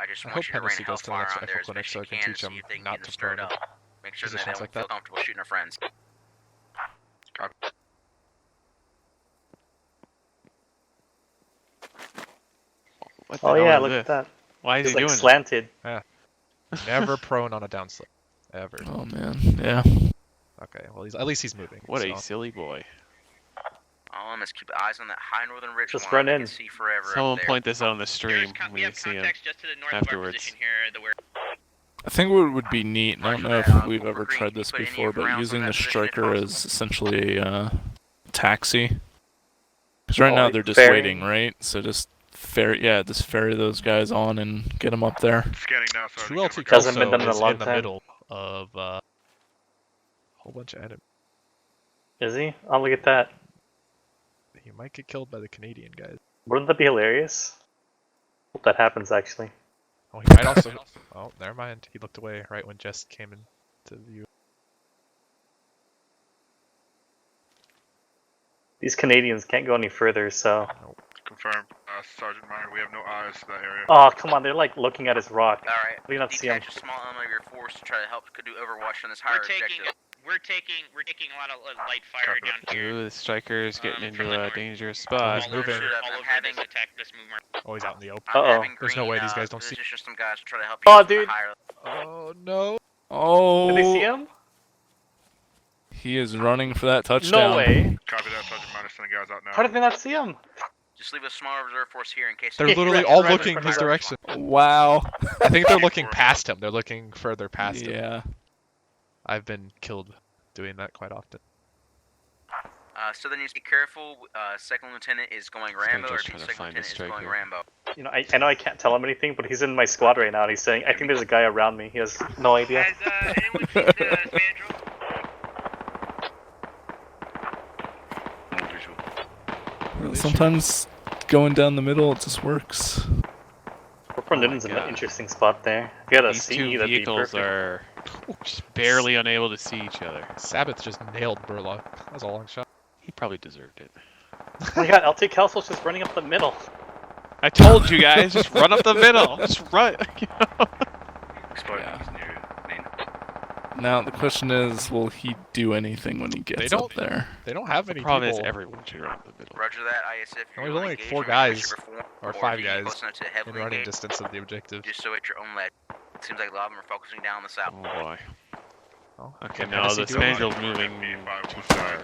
G: I just
C: I
G: want
C: hope
G: you to rain
C: Hennessy goes to the
G: hellfire
C: next
G: on there
C: rifle
G: as
C: clinic
G: much
C: so I
G: as
C: can
G: you can,
C: teach
G: see
C: them
G: if they can
C: not
G: get them
C: to
G: stirred
C: burn
G: up. Make sure that they
C: positions
G: don't
C: like
G: feel
C: that.
G: comfortable shooting their friends.
E: What the
F: Oh
E: hell
F: yeah,
E: is
F: look
E: this?
F: at that.
E: Why is
F: It's
E: he
F: like
E: doing
F: slanted.
C: Never prone on a downslip. Ever.
B: Oh man, yeah.
C: Okay, well at least he's moving.
E: that? What
C: so.
E: a silly boy.
G: All of them is keep eyes on that high northern ridge
F: Just
G: line.
F: run
G: They
F: in.
G: can see forever up
E: Someone
G: there.
E: point this out on the stream
J: We
E: when you
J: have
E: see him.
J: contacts just to the north
E: afterwards.
J: of our position here. The where
B: I think what would be neat, and I don't know if we've ever tried this before, but using the striker as essentially a taxi. Because right
F: Oh,
B: now
F: like
B: they're just
F: ferry?
B: waiting, right? So just ferry those guys on and get them up there.
H: Scanning now, Sergeant.
C: 2LT
F: Hasn't
C: Kelso
F: been done in a
C: is
F: long
C: in the
F: time.
C: middle of a whole bunch of enemies.
F: Is he? Oh, look at that.
C: He might get killed by the Canadian guys.
F: Wouldn't that be hilarious? Hope that happens actually.
C: Oh, he might also. Oh, never mind. He looked away right when Jess came into view.
F: These Canadians can't go any further, so.
H: Confirmed. Sergeant Meyer, we have no eyes to that area.
F: Oh, come on, they're like looking at his rock.
G: Alright,
F: We do not see him.
G: detach a small element of your force to try to help do overwatch on this higher objective.
J: we're taking a lot of light fire down here.
E: Ooh, the striker's getting
J: from
E: into
J: the
E: a
J: north.
E: dangerous
C: Oh,
E: spot.
C: he's moving.
J: All over this attack, this movement.
C: Oh, he's out in the open.
F: Uh-oh.
G: I'm having
C: There's no
G: green,
C: way these guys don't see-
G: position some guys to try to help you
F: Oh,
G: from the
F: dude.
G: higher-
C: Oh no!
B: Oh,
F: Did they see him?
B: He is running for that touchdown.
F: No way.
H: Copy that. Sergeant minus 10 guys out now.
F: How did they not see him?
J: Just leave a small reserve force here in case.
C: They're
F: Yeah,
C: literally
F: right-
C: all
F: right in
C: looking
F: front
C: his
F: of our-
C: direction.
B: Wow.
C: I think they're looking past him. They're looking further past him.
B: Yeah.
C: I've been killed doing that quite often.
J: So then you need to be careful. Second lieutenant is going Rambo, or
E: just trying to
J: second
E: find the
J: lieutenant is going
E: striker.
J: Rambo.
F: You know, I know I can't tell him anything, but he's in my squad right now, and he's saying, I think there's a guy around me. He has no idea.
J: Has anyone seen the Spandrel?
B: Sometimes going down the middle, it just works.
F: Purple Linden's in an
E: God.
F: interesting spot there. If you had a
E: These
F: CE,
E: two
F: that'd be
E: vehicles
F: perfect.
E: are just barely unable to see each other.
C: Sabbath just nailed Burlock. That was a long shot.
E: He probably deserved it.
F: Oh my god, LT Kelso's just running up the middle.
E: I told you guys, just run up the middle. Just run.
B: Yeah. Now the question is, will he do anything when he gets up there?
C: They don't have any
E: Problem is,
C: people.
E: everyone should run up the middle.
J: Roger that, ISF.
C: There's only like 4 guys, or 5 guys, in running distance of the objective.
J: Just so at your own lead. Seems like a lot of them are focusing down the south.
E: Oh boy.
C: Oh,
E: Okay,
C: can
E: now
C: Hennessy
E: the
C: do it?
E: Spandrel's moving too far.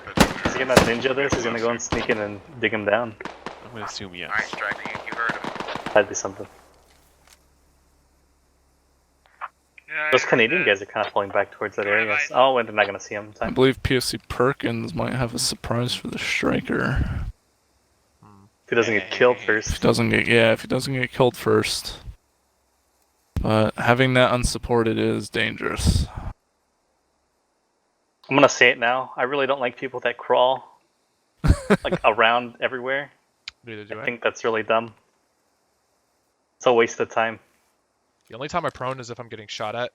F: Is he gonna ninja this? He's gonna go and sneak in and dig him down.
E: I'm gonna assume yes.
J: Alright, Striker, you heard him.
F: That'd be something. Those Canadian guys are kind of pulling back towards that area. Oh, and they're not gonna see him in
B: I
F: time.
B: believe PFC Perkins might have a surprise for the striker.
F: If he doesn't get killed
B: If he
F: first.
B: doesn't get, if he doesn't get killed first. But having that unsupported is dangerous.
F: I'm gonna say it now. I really don't like people that crawl like around everywhere.
C: Neither do
F: I
C: I.
F: think that's really dumb. It's a waste of time.
C: The only time I prone is if I'm getting shot at,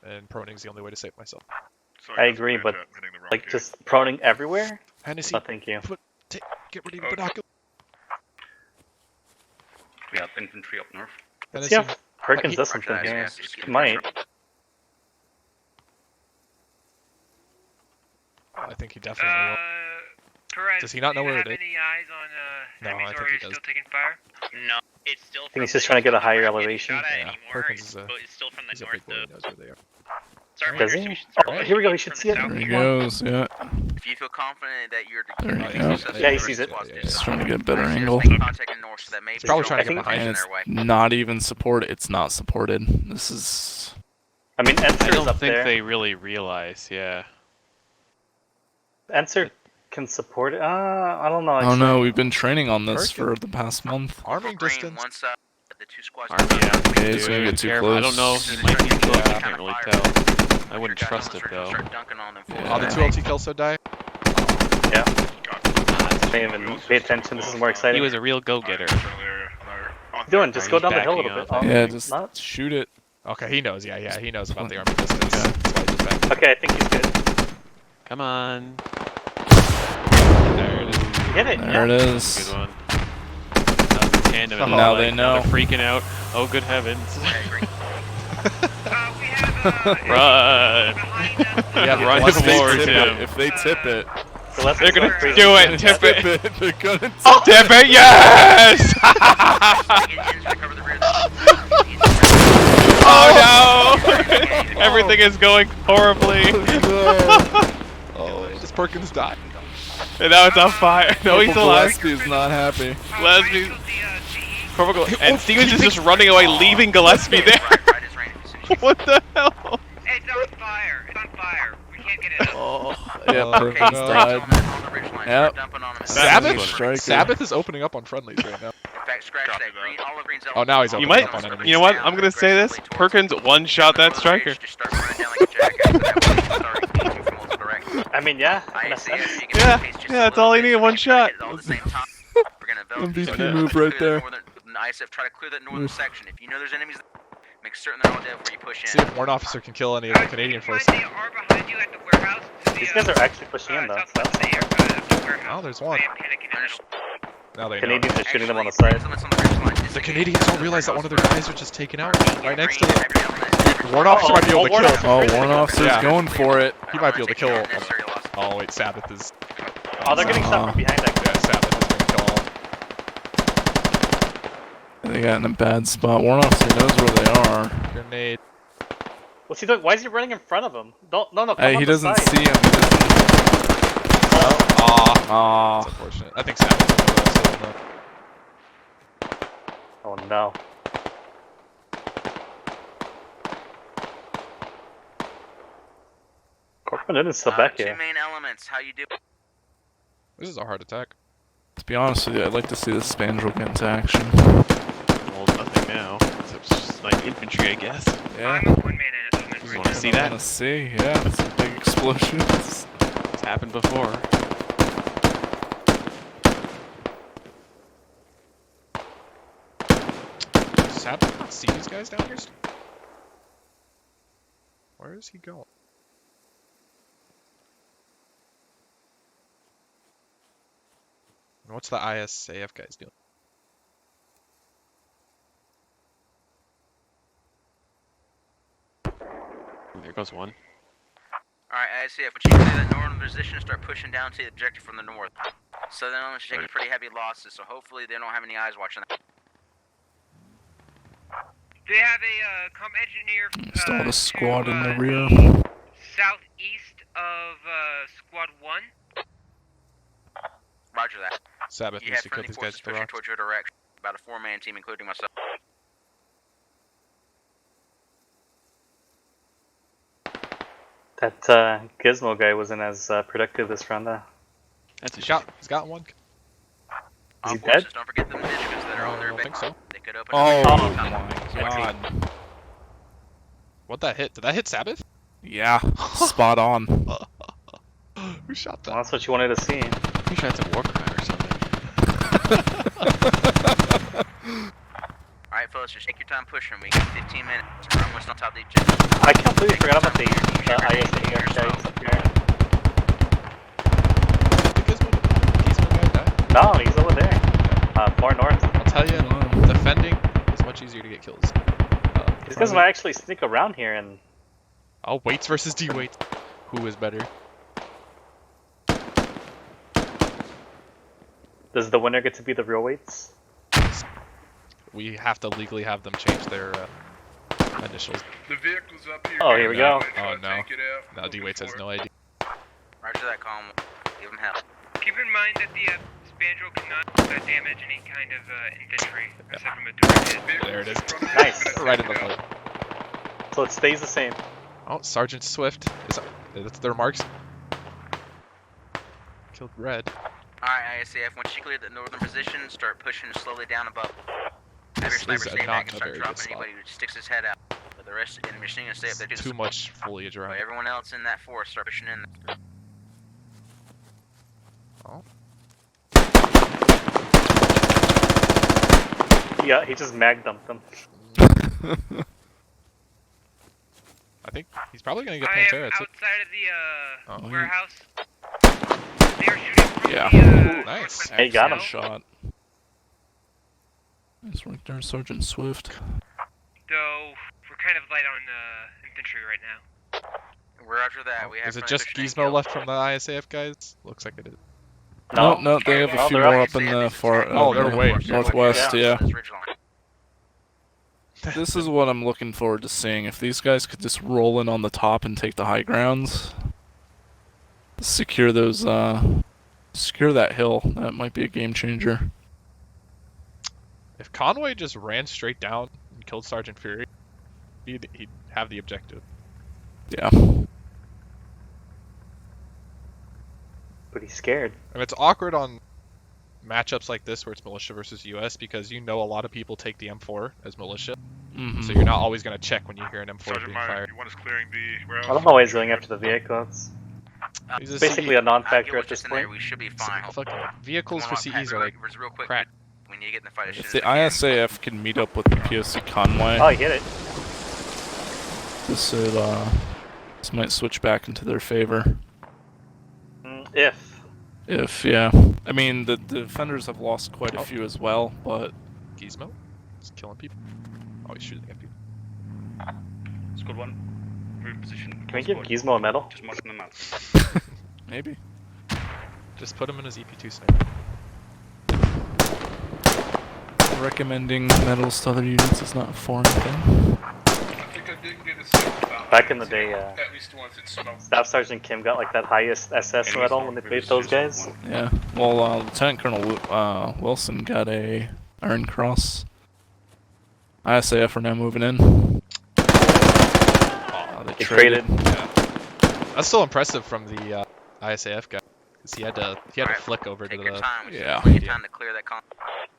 C: and proning is the only way to save myself.
F: I agree, but like just proning everywhere?
C: Hennessy,
F: No, thank you.
C: get rid of your binocular.
G: We have infantry up north.
F: Let's see
C: Hennessy,
F: if Perkins does something
J: Roger that,
F: here.
J: yes.
F: He might.
C: I think he definitely will.
J: Perez,
C: Does he not know where it is?
J: any eyes on
C: No,
J: enemies,
C: I
J: or
C: think
J: are
C: he
J: you
C: does.
J: still taking fire? No, it's still.
F: I think he's just trying to get a higher elevation.
C: Yeah, Perkins is a,
J: It's still from the
C: he's a
J: north,
C: big boy. He
J: though.
C: knows where they are.
F: Does he? Oh, here we go. He should see it.
B: There he goes, yeah.
J: If you feel confident that you're
B: There you
J: if
B: go.
J: successful,
F: Yeah, he sees it.
B: He's trying to get a better angle.
J: Make contact in north so that maybe
C: He's probably
J: you
C: trying to
J: don't
C: get behind
B: And
J: in
B: it's
J: their way.
B: not even supported. It's not supported. This is...
F: I mean,
E: I
F: Enser's
E: don't
F: up
E: think
F: there.
E: they really realize, yeah.
F: Enser can support it. I don't know.
B: Oh
F: Actually.
B: no, we've been training on this
C: Perkins.
B: for the past month.
C: Arming
J: Green,
C: distance.
J: one side, the two squads.
E: Army, yeah.
B: Okay, it's gonna
E: Dude,
B: get too
E: careful. I don't know.
B: close.
E: He might be close.
C: Yeah.
E: I can't really tell. I wouldn't trust it though.
J: Start dunking on them full
B: Yeah.
C: Oh, the
J: time.
C: 2 LT Kelso die?
F: Yeah. Didn't even pay attention. This is more exciting.
E: He was a real go-getter.
F: What are you doing? Just go
E: He's
F: down the hill a
E: backing
F: little bit.
E: up.
F: Oh,
B: Yeah, just
F: not.
B: shoot it.
C: Okay, he knows. Yeah, he knows about the arming distance. That's why he's back.
F: Okay, I think he's good.
E: Come on. There it is.
F: Get it.
B: There it is.
E: Good one. That was a tandem.
C: Oh,
E: and
B: now
E: like,
B: they know.
E: They're freaking out. Oh, good heavens.
J: We have
E: Run.
J: behind us.
C: Yeah,
E: Run
B: If they
E: towards
B: tip
E: him.
B: it, if they tip it,
E: They're gonna do it. Tip it.
B: they're gonna
E: Tip it. Yes.
J: Recover the rear.
E: Oh no. Everything is going horribly.
C: Oh, does Perkins die?
E: And now it's on fire. No, he's alive.
B: Gillespie is not happy.
E: Gillespie. And Stevens is just running away, leaving Gillespie there. What the hell?
J: It's on fire. It's on fire. We can't get it up.
B: Oh, yeah,
C: Oh,
B: Perkins
C: no.
B: died. Yep.
C: Sabbath?
B: Striker.
C: Sabbath is opening up on friendlies right now.
J: In fact, scratch that green, olive green zone.
C: Oh, now he's
E: You
C: opening
E: might.
C: up on enemies.
E: You know what? I'm gonna say this. Perkins one-shot that striker.
J: Just start running down like a jackass. That way you start engaging from multiple directions.
F: I mean, yeah. in a
J: ISAF,
F: sense.
J: you can
E: Yeah,
J: pace just
E: yeah,
J: a
E: that's
J: little
E: all he
J: bit,
E: needed,
J: so
E: one
J: you can try to
E: shot.
J: hit it all at the same time. We're gonna envelop
B: MVP
J: you.
B: move right there.
J: ISAF, try to clear that northern section. If you know there's enemies, make certain they're all dead before you push in.
C: See if one officer can kill any of the Canadian forces.
J: They are behind you at the warehouse.
F: These guys are actually pushing in though. So that's
C: Oh, there's one. Now they know.
F: Canadians are shooting them on the side.
C: The Canadians don't realize that one of their guys are just taken out right next to them. Warrant officer might be able to kill him.
B: Oh, Warrant Officer's
C: Yeah.
B: going for it.
C: He might be able to kill him. Oh wait, Sabbath is.
F: Oh, they're getting shot from behind that guy.
C: Yeah, Sabbath is gonna kill him.
B: They got in a bad spot. Warrant Officer knows where they are.
C: Grenade.
F: What's he doing? Why is he running in front of him? No, come
B: Hey,
F: on
B: he
F: the
B: doesn't
F: side.
B: see him. He doesn't... Ah.
C: That's unfortunate. I think Savage is over that hill though.
F: Oh no. Corporal is still back
J: Two
F: here.
J: main elements. How you do?
C: This is a hard attack.
B: To be honest with you, I'd like to see the Spandrel get into action.
E: Well, nothing now. Except just like infantry, I guess.
B: Yeah.
G: I'm a one man in it.
E: You want to see
B: I
E: that?
B: want to see, yeah, some big explosions.
E: It's happened before.
C: Savage not see these guys down here? Where is he going? And what's the ISAF guys doing?
E: Ooh, there goes one.
J: Alright, ISAF, when you clear that northern position, start pushing down to the objective from the north. Southern elements are taking pretty heavy losses, so hopefully they don't have any eyes watching that.
G: They have a comm engineer.
B: Still have a squad in the rear.
G: Southeast of Squad 1.
J: Roger that.
C: Sabbath
J: You
C: needs
J: had
C: to cut
J: friendly
C: these guys
J: forces
C: to the
J: pushing
C: rocks.
J: towards your direction. About a 4-man team, including myself.
F: That Gizmo guy wasn't as productive this round though.
E: That's a
C: He's
E: shot.
C: got one.
F: Is he
J: Armed forces,
F: dead?
J: don't forget the Michigans that are on
C: I
J: their
C: don't think
J: base.
C: so.
J: They could open
B: Oh
J: up
B: my god.
C: What'd that hit? Did that hit Sabbath?
B: Yeah, spot on.
C: Who shot
F: Well,
C: that?
F: that's what you wanted to see.
E: Pretty sure that's a war crime or something.
J: Alright, fellas, just take your time pushing. We got 15 minutes. We're almost on top of the objective.
F: I can't believe you forgot about the ISAF guys up here.
C: Gizmo guy died?
F: No, he's over there. Far north.
C: I'll tell you, defending is much easier to get kills.
F: These guys might actually sneak around here and...
C: Oh, weights versus D-weights. Who is better?
F: Does the winner get to be the real weights?
C: We have to legally have them change their initials.
H: The vehicle's up here.
F: Oh, here we go.
C: Oh no. Now D-weights has no ID.
J: Roger that, calm. Give them hell.
G: Keep in mind that the Spandrel cannot damage any kind of infantry except from a direct hit.
C: There it is.
F: Nice.
C: Right in the foot.
F: So it stays the same.
C: Oh, Sergeant Swift. That's their marks. Killed Red.
J: Alright, ISAF, once you clear the northern position, start pushing slowly down above. Have your
C: This
J: sniper
C: is
J: stay
C: not
J: back and
C: a
J: start
C: very good
J: dropping
C: spot.
J: anybody who sticks his head out. But the rest of the enemy machine gonna stay up there too.
C: Too much foliage
J: But
C: around.
J: everyone else in that force start pushing in.
C: Oh.
F: Yeah, he just mag dumped them.
C: I think he's probably gonna get
G: I am
C: Pantera too.
G: outside of the
C: Oh.
G: warehouse. They are shooting from
B: Yeah.
G: the
C: Nice.
F: Hey, got him.
B: Shot. Nice work there, Sergeant Swift.
G: Though we're kind of light on infantry right now.
J: Roger that. We have
C: Is it
J: friendly
C: just
J: pushing in
C: Gizmo
J: kills.
C: left from the ISAF guys? Looks like it is.
B: No, they have
F: No,
B: a few
F: they're
B: more
F: up.
B: up in the far
C: Oh, they're way up.
B: northwest, yeah.
J: This ridge line.
B: This is what I'm looking forward to seeing. If these guys could just roll in on the top and take the high grounds, secure those, secure that hill, that might be a game changer.
C: If Conway just ran straight down and killed Sergeant Fury, he'd have the objective.
B: Yeah.
F: But he's scared.
C: And it's awkward on matchups like this where it's militia versus US because you know a lot of people take the M4 as militia.
B: Mm-hmm.
C: So you're not always going to check when you hear an M4 being fired.
H: One is clearing the warehouse.
F: I don't know why he's going after the vehicles.
C: He's a
F: Basically a non-factor
J: Get
F: at
J: what's
F: this
J: in there,
F: point.
J: we should be fine.
C: Fucking vehicles for
J: Come on,
C: CEs
J: Pat,
C: are like
J: real quick.
C: crack.
J: We need to get in the fight as soon
B: If
J: as
B: the
J: we can.
B: ISAF can meet up with the POC Conway,
F: Oh, he hit it.
B: this might switch back into their favor.
F: If.
B: Yeah. I mean, the defenders have lost quite a few as well, but...
C: Gizmo? He's killing people. Oh, he's shooting at people.
H: Squad 1, move position.
F: Can we give Gizmo a medal?
H: Just marking them out.
B: Maybe.
C: Just put him in his EP2 sniper.
B: Recommending medals to other units is not a foreign thing.
H: I think I did get a signal about
F: Back in the day,
H: At least once it's smoked.
F: Staff Sergeant Kim got like that highest SS medal when they played those guys.
B: Yeah. Well, Lieutenant Colonel Wilson got a Iron Cross. ISAF are now moving in. They traded.
C: Yeah. That's still impressive from the ISAF guy, because he had to flick over to
J: Take your
C: the.
J: time.
B: Yeah.
J: Plenty of time to clear that con.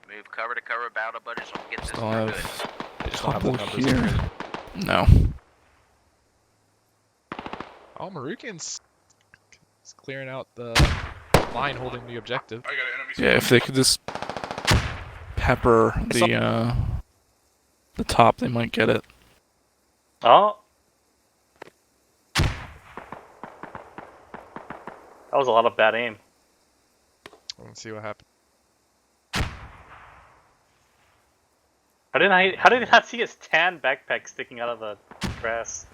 J: Move cover to cover, battle buddies. We'll get this
B: Still
J: one good.
B: have
C: They
B: a
C: just don't have the
B: couple
C: numbers.
B: here. No.
C: Oh, Marukian's clearing out the line holding the objective.
H: I got an enemy.
B: Yeah, if they could just pepper the top, they might get it.
F: Oh. That was a lot of bad aim.
C: Let's see what happens.
F: How did I not see his tan backpack sticking out of the grass?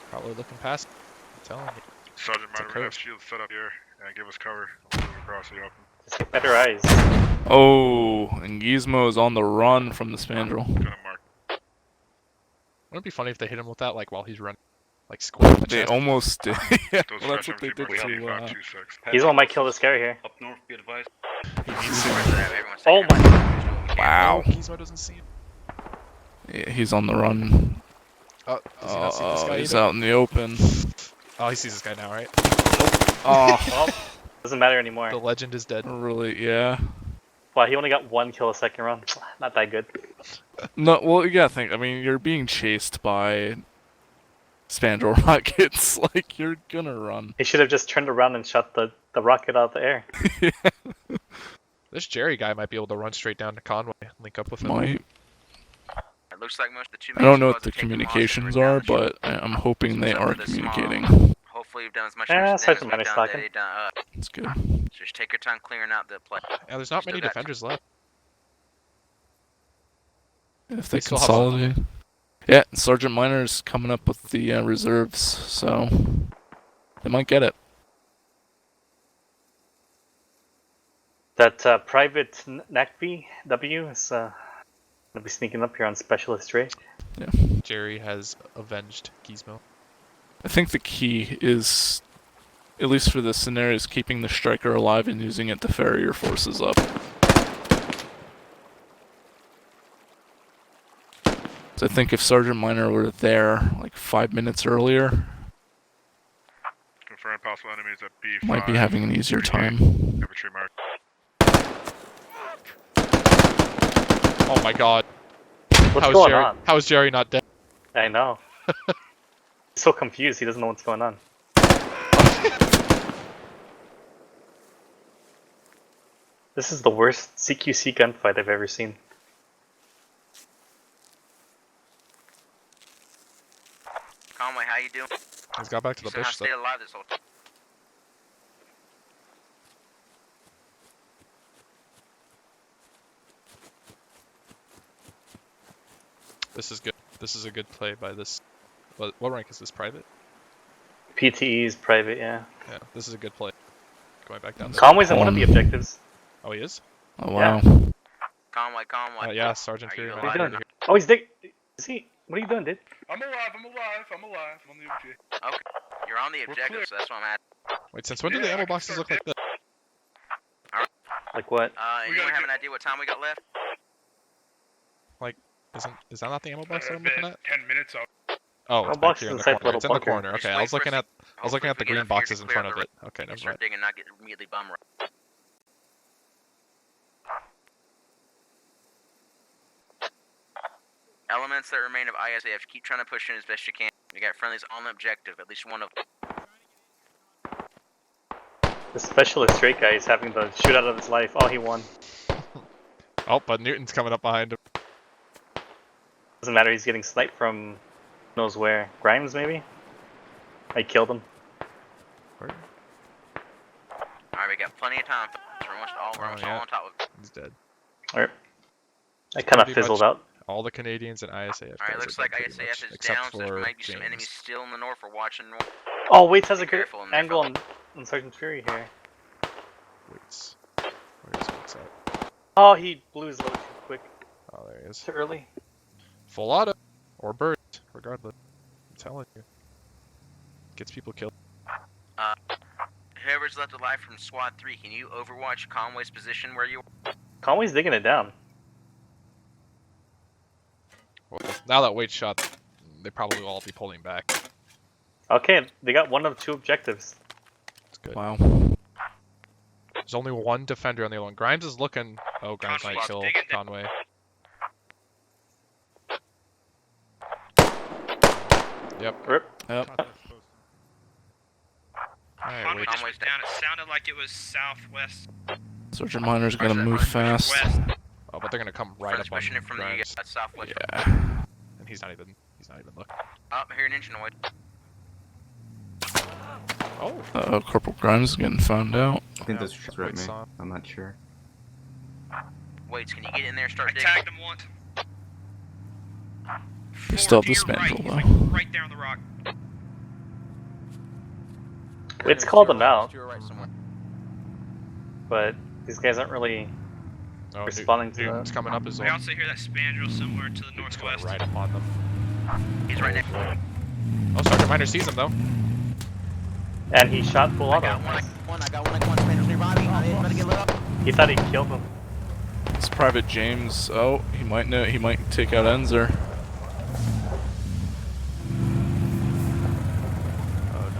C: Probably looking past. I'm telling you.
H: Sergeant
C: It's a
H: Minor, we have
C: curve.
H: shields set up here and give us cover. We'll move across the open.
F: Just get better eyes.
B: Oh, and Gizmo is on the run from the Spandrel.
H: Gonna mark.
C: Wouldn't it be funny if they hit him with that, like while he's running, like square in the
B: They
C: chest?
B: almost did. Yeah,
H: Those
B: well, that's what they
H: stretch
B: did
H: MG
B: to.
H: 526.
F: He's the one might kill this guy here.
H: Up north, be advised.
C: He needs to.
J: Everyone's
F: Oh
J: taking
F: my!
J: it.
B: Wow.
C: Oh, Gizmo doesn't see him.
B: Yeah, he's on the run.
C: Oh, does he not see this guy
B: He's
C: either?
B: out in the open.
C: Oh, he sees this guy now, right?
B: Oh,
F: Well, doesn't matter anymore.
C: The legend is dead.
B: really? Yeah.
F: Wow, he only got 1 kill a second run. Not that good.
B: No, well, you gotta think. I mean, you're being chased by Spandrel rockets. Like, you're gonna run.
F: He should have just turned around and shot the rocket out of the air.
C: This Jerry guy might be able to run straight down to Conway and link up with him.
B: Might.
J: It looks like most of the two
B: I don't know
J: main
B: what the
J: squads are taking losses.
B: communications
J: We're down
B: are,
J: the shield.
B: but I'm hoping they
J: Some
B: are
J: of the small-
B: communicating.
J: Hopefully you've done as much
F: Yeah,
J: damage
F: Sergeant
J: as we've
F: Minor's
J: done.
F: talking.
J: They done
B: That's good.
J: so just take your time clearing out the play.
C: Yeah, there's not
J: Still
C: many
J: got-
C: defenders left.
B: If they
C: They still have
B: consolidate. Yeah, Sergeant Minor's coming up with the reserves, so they might get it.
F: That Private Nakvi W is gonna be sneaking up here on Specialist Ray.
C: Jerry has avenged Gizmo.
B: I think the key is, at least for this scenario, is keeping the striker alive and using it to ferry your forces up. So I think if Sergeant Minor were there like 5 minutes earlier,
H: Confirm possible enemies at B5.
B: might be having an easier time.
H: Infantry mark.
C: Oh my god.
F: What's going
C: Jerry,
F: on?
C: how is Jerry not dead?
F: I know. He's so confused, he doesn't know what's going on. This is the worst CQC gunfight I've ever seen.
J: Conway, how you doing?
C: He's got back to the
J: Somehow
C: bush
J: stayed
C: though.
J: alive this whole time.
C: This is good. This is a good play by this. What rank is this? Private?
F: PTE is private, yeah.
C: Yeah, this is a good play. Going back down.
F: Conway's on one of the objectives.
C: Oh, he is?
B: Oh wow.
J: Conway.
C: Yeah, Sergeant
J: Are
C: Fury.
J: you
C: might
F: What are
C: be
F: you
C: over
F: doing?
C: here.
F: Oh, he's dig. Is he? What are you doing, dude?
H: I'm alive. I'm on the OG.
J: Okay, you're on the
H: We're
J: objective,
H: clear.
J: so that's what I'm at.
C: Wait, since when do the
H: Yeah, I
C: ammo
H: can
C: boxes
H: start
C: look like this?
F: Like what?
J: And
H: We
J: you
H: gotta
J: have an
H: get-
J: idea what time we got left?
C: Is that not the ammo box that I'm looking at?
H: 10 minutes out.
C: Oh,
F: Ammo
C: it's
F: box
C: back here
F: is
C: in the
F: inside the
C: corner.
F: little
C: It's in the
F: bunker.
C: corner.
J: Just
C: Okay, I
J: wait
C: was
J: for
C: looking
J: us
C: at
J: Hopefully
C: the
J: we get
C: green
J: enough here to
C: boxes in
J: clear
C: front
J: up
C: of
J: the
C: it. Okay,
J: right-
C: never
J: start
C: mind.
J: digging and not get immediately bum rush. Elements that remain of ISAF, keep trying to push in as best you can. You got friendlies on the objective, at least one of them.
F: The Specialist straight guy is having the shootout of his life. Oh, he won.
C: Oh, but Newton's coming up behind him.
F: Doesn't matter, he's getting sniped from who knows where. Grimes, maybe? I killed him.
C: Where?
J: Alright, we got plenty of time. We're almost all,
C: Oh,
J: all
C: yeah.
J: on top of it.
C: He's dead.
F: Alright. I kind of
C: Pretty
F: fizzled
C: much
F: out.
C: All the Canadians and ISAF.
J: Alright,
C: guys
J: looks
C: are
J: like
C: dead pretty
J: ISAF
C: much,
J: is
C: except
J: down, so there
C: for
J: might be some
C: James.
J: enemies still in the north or watching north.
F: Oh, wait, has a
J: Be
F: good
J: careful in there,
F: angle
J: fella.
F: on Sergeant Fury here.
C: Wait. Where's what's that?
F: Oh, he blew his load too quick.
C: Oh, there he is.
F: Too early.
C: Full auto. Or burst. regardless. I'm telling you. Gets people killed.
J: Whoever's left alive from SWAT 3, can you overwatch Conway's position where you
F: Conway's digging it down.
C: Well, now that Wade's shot, they probably will all be pulling back.
F: Okay, they got one of 2 objectives.
C: It's good.
B: Wow.
C: There's only one defender on the other one. Grimes is looking. Oh, Grimes might kill Conway. Yep.
F: Rip.
B: Yep.
C: Alright,
G: Conway
C: Wade.
G: just went down. It sounded like it was southwest.
B: Sergeant Miner's gonna move fast.
G: West.
C: Oh, but they're gonna come right
J: First
C: up on
J: pushing it from the
C: Grimes.
J: southwest.
B: Yeah.
C: And he's not even looking.
J: Oh, I hear an engine noise.
C: Oh.
B: Corporal Grimes is getting found out.
K: I think
C: Yeah,
K: those shots right
C: Wade
K: me.
C: saw him.
K: I'm not sure.
J: Wait, can you get in there and start
G: I
J: digging?
G: tagged him once.
B: They still have
G: Forward
B: the
G: to your right.
B: spandrel,
G: He's like
B: though.
G: right there on the rock.
F: It's called them
J: To
F: out,
J: your right somewhere.
F: but these guys aren't really
C: Oh,
F: responding to
C: Newton's
F: that.
C: coming up as
G: I
C: well.
G: also hear that spandrel somewhere to the
C: Newton's going
G: northwest.
C: right up on them.
J: He's right next.
C: Oh, Sergeant Miner sees him though.
F: And he shot full
J: I
F: auto.
J: got one. I got one. Spandrel's nearby me. I'm gonna get lit up.
F: He thought he killed him.
B: It's Private James. Oh, he might know. He might take out Enzer.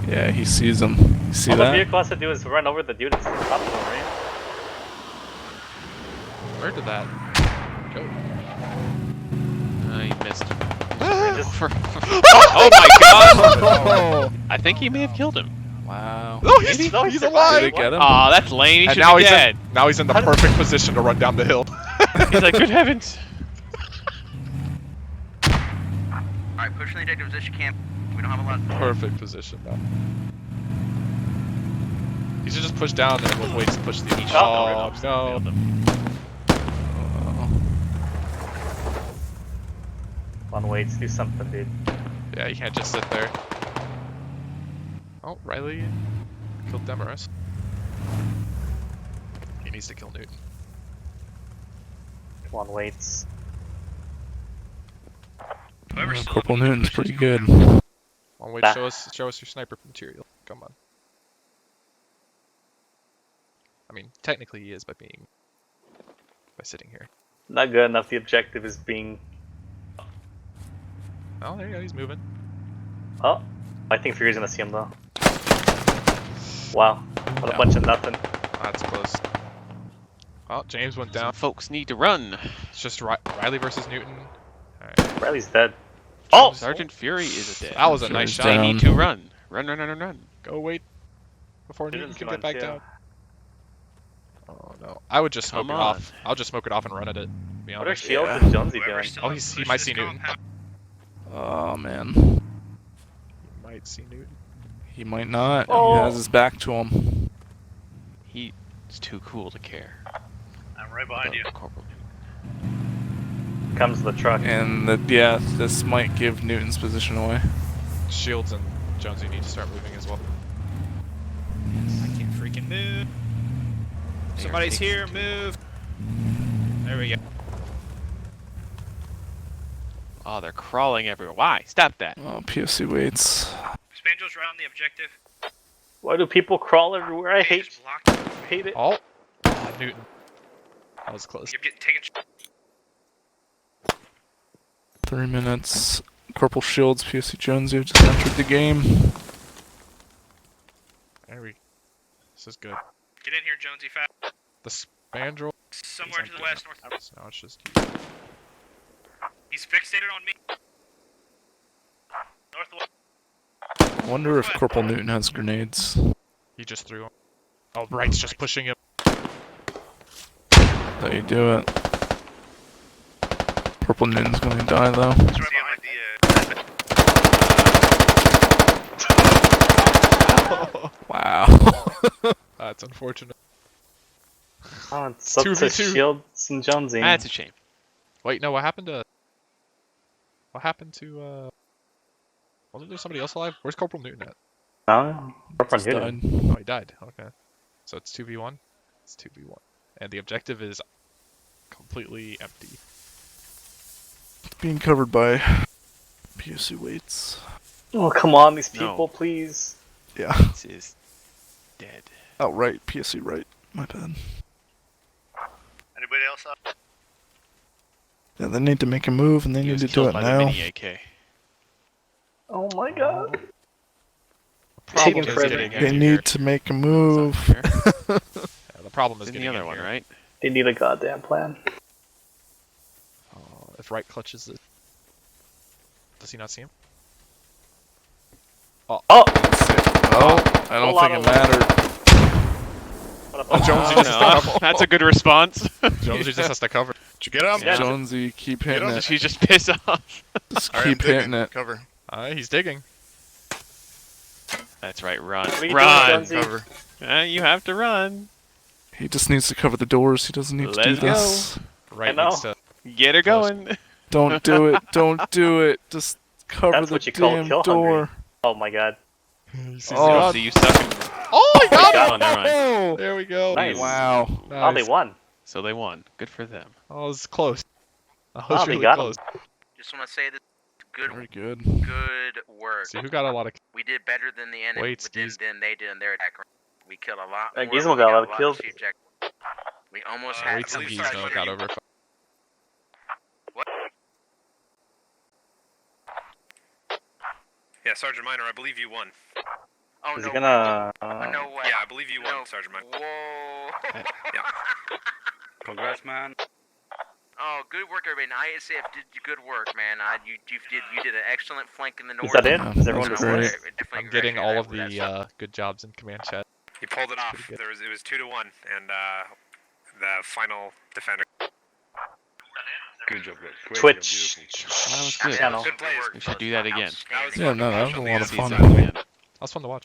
B: Yeah, he sees him. You see
F: All the
B: that?
F: vehicle has to do is run over the dude that's on top of him, right?
C: Where did that go?
E: He missed.
F: Just-
E: Oh my god! I think he may have killed him.
B: Wow.
C: Oh, he's
B: Did
C: alive!
B: it get him?
E: Aw, that's lame. He
C: And
E: should
C: now
E: be
C: he's
E: dead.
C: now he's in the perfect position to run down the hill.
E: He's like, good heavens.
J: Alright, push in the objective position camp. We don't have a lot.
C: Perfect position now. He should just push down and we'll wait to push the.
F: Oh,
C: no!
F: Come on, Wade, do something, dude.
C: Yeah, you can't just sit there. Oh, Riley killed Demarest. He needs to kill Newton.
F: Come on, Waits.
G: Whoever's still
B: Corporal
G: up in the
B: Newton's
G: bushes,
B: pretty
G: come
B: good.
G: down.
C: Oh wait,
F: Bah.
C: show us your sniper material. Come on. I mean, technically he is by sitting here.
F: Not good enough. The objective is being.
C: Oh, there you go. He's moving.
F: Oh, I think Fury's gonna see him though. Wow, what a
B: Yeah.
F: bunch of nothing.
C: That's close. Oh, James went
E: Some
C: down.
E: folks need to run.
C: It's just Riley versus Newton. Alright.
F: Riley's dead. Oh!
E: Sergeant Fury is dead.
C: That was a nice
B: Fury's
C: shot.
E: They
B: down.
E: need to run. Run.
C: Go wait before Newton
F: Newton's
C: can
F: going
C: get back
F: too.
C: down. Oh no. I would just smoke
E: Come
C: it
E: on.
C: off. I'll just smoke it off and run at it. To be
F: What are
C: honest.
F: Shields
B: Yeah.
F: and Jonesy
G: Whoever's
F: doing?
G: still
C: Oh,
G: up,
C: he
G: push
C: might
G: this
C: see Newton.
G: compound.
B: Oh man.
C: You might see Newton.
B: He might not.
F: Oh.
B: He has his back to him.
E: He's too cool to care.
G: I'm right behind you.
E: Corporal.
F: Comes the truck.
B: And this might give Newton's position away.
C: Shields and Jonesy need to start moving as well.
D: I can't freaking move.
E: They are
D: Somebody's
E: taking
D: here.
E: too
D: Move. There we go.
E: Oh, they're crawling everywhere. Why? Stop that.
B: Oh, POC waits.
G: Spandrel's right on the objective.
F: Why do people crawl everywhere? I
G: They
F: hate
G: just blocked.
F: it.
C: Oh, Newton. That was close.
G: You're getting taken.
B: 3 minutes. Corporal Shields, POC Jonesy have just entered the game.
C: There we. This is good.
G: Get in here, Jonesy, fast.
C: The spandrel.
G: Somewhere to the west, north.
C: Now it's just.
G: He's fixated on me. Northwest.
B: I wonder if Corporal Newton has grenades.
C: He just threw him. Oh, Wright's just pushing him.
B: That you do it. Corporal Newton's gonna die though.
G: He's right behind
B: Wow.
C: That's unfortunate.
F: Oh, it's up to
C: 2v2.
F: Shields and Jonesy.
E: That's a shame.
C: Wait, no. What happened to? Wasn't there somebody else alive? Where's Corporal Newton at?
F: No, Corporal
B: Just
F: Newton.
B: died.
C: Oh, he died. Okay. So it's 2v1. It's 2v1, and the objective is completely empty.
B: Being covered by PSC waits.
F: Oh, come on, these
E: No.
F: people, please.
B: Yeah.
E: This is dead.
B: Oh, right. PSC right. My bad.
H: Anybody else up?
B: Yeah, they need to make a move and they
E: He
B: need
E: was
B: to do
E: killed
B: it
E: by
B: now.
E: the mini AK.
F: Oh my god.
C: Problem
F: Taking
C: is
F: forever.
C: getting
B: They
C: in
B: need
C: here.
B: to make a
E: It's
B: move.
E: not here.
C: Yeah, the problem is
E: It's in
C: getting
E: the other
C: in
E: one,
C: here.
E: right?
F: They need a goddamn plan.
C: If right clutches it. Does he not see him? Oh,
F: Oh!
B: Well, I don't
F: Whole
B: think
F: lot
B: it
F: of-
B: mattered.
F: What a
C: Oh, Jonesy
E: Oh,
C: just
E: no. That's a good response.
C: Jonesy just has to cover.
H: Did you get him?
F: Yeah.
B: Jonesy, keep hitting it.
E: She's just pissed off.
B: Just
H: Alright, I'm
B: keep hitting
H: digging.
B: it.
H: Cover.
C: He's digging.
E: That's right, run.
F: What are you
E: Run!
F: doing, Jonesy?
H: Cover.
E: You have to run.
B: He just needs to cover the doors. He doesn't need to do
E: Let's go.
B: this.
C: Right
F: know.
C: needs to.
E: Get her
C: Close.
E: going.
B: Don't do it. Don't do it. Just cover
F: That's
B: the
F: what you call
B: damn
F: kill
B: door.
F: hungry. Oh my god.
B: Oh,
E: Jonesy, you suck.
C: Oh, he got
F: got
E: Oh, never mind.
B: oh,
C: There we go.
F: Nice.
B: wow.
F: Oh, they won.
E: So they won. Good for them.
C: Oh, it was close. That
F: Wow,
C: was
F: they
C: really
F: got him.
C: close.
J: Just want to say this. Good,
B: Very good.
J: good work.
C: See who got a lot of.
J: We did better than the enemy
C: Wait,
J: than they did in their attack. We killed a lot
F: Uh,
J: more.
F: Gizmo
J: we
F: got a lot of
J: of
F: kills.
J: sheep jack- We almost had.
C: Wait till
J: we
C: Gizmo
J: started-
C: got over.
H: Yeah, Sergeant Minor, I believe you won.
J: Oh
F: Is
J: no!
F: he gonna...
J: No way!
H: Yeah, I believe you won,
J: No.
H: Sergeant Minor.
J: Whoa!
H: Congrats, man.
J: Oh, good work, everybody. And ISAF did good work, man. You did an excellent flank in the north.
F: Is that it?
B: Yeah,
F: Is
B: that's
F: everyone
B: great.
F: dismissed?
J: Definitely
C: I'm getting all of
J: congratulate that.
C: the good jobs in command chat.
H: He pulled it off.
C: pretty good.
H: It was 2-1, and the final defender.
K: Good job, guys. Great
F: Twitch.
K: job, beautiful.
E: That was
F: Yeah,
E: good.
F: channel.
H: Good plays.
E: We should do that again.
H: That was
B: Yeah, no, that was a lot of
E: See
B: fun.
E: something again.
C: That was fun to watch.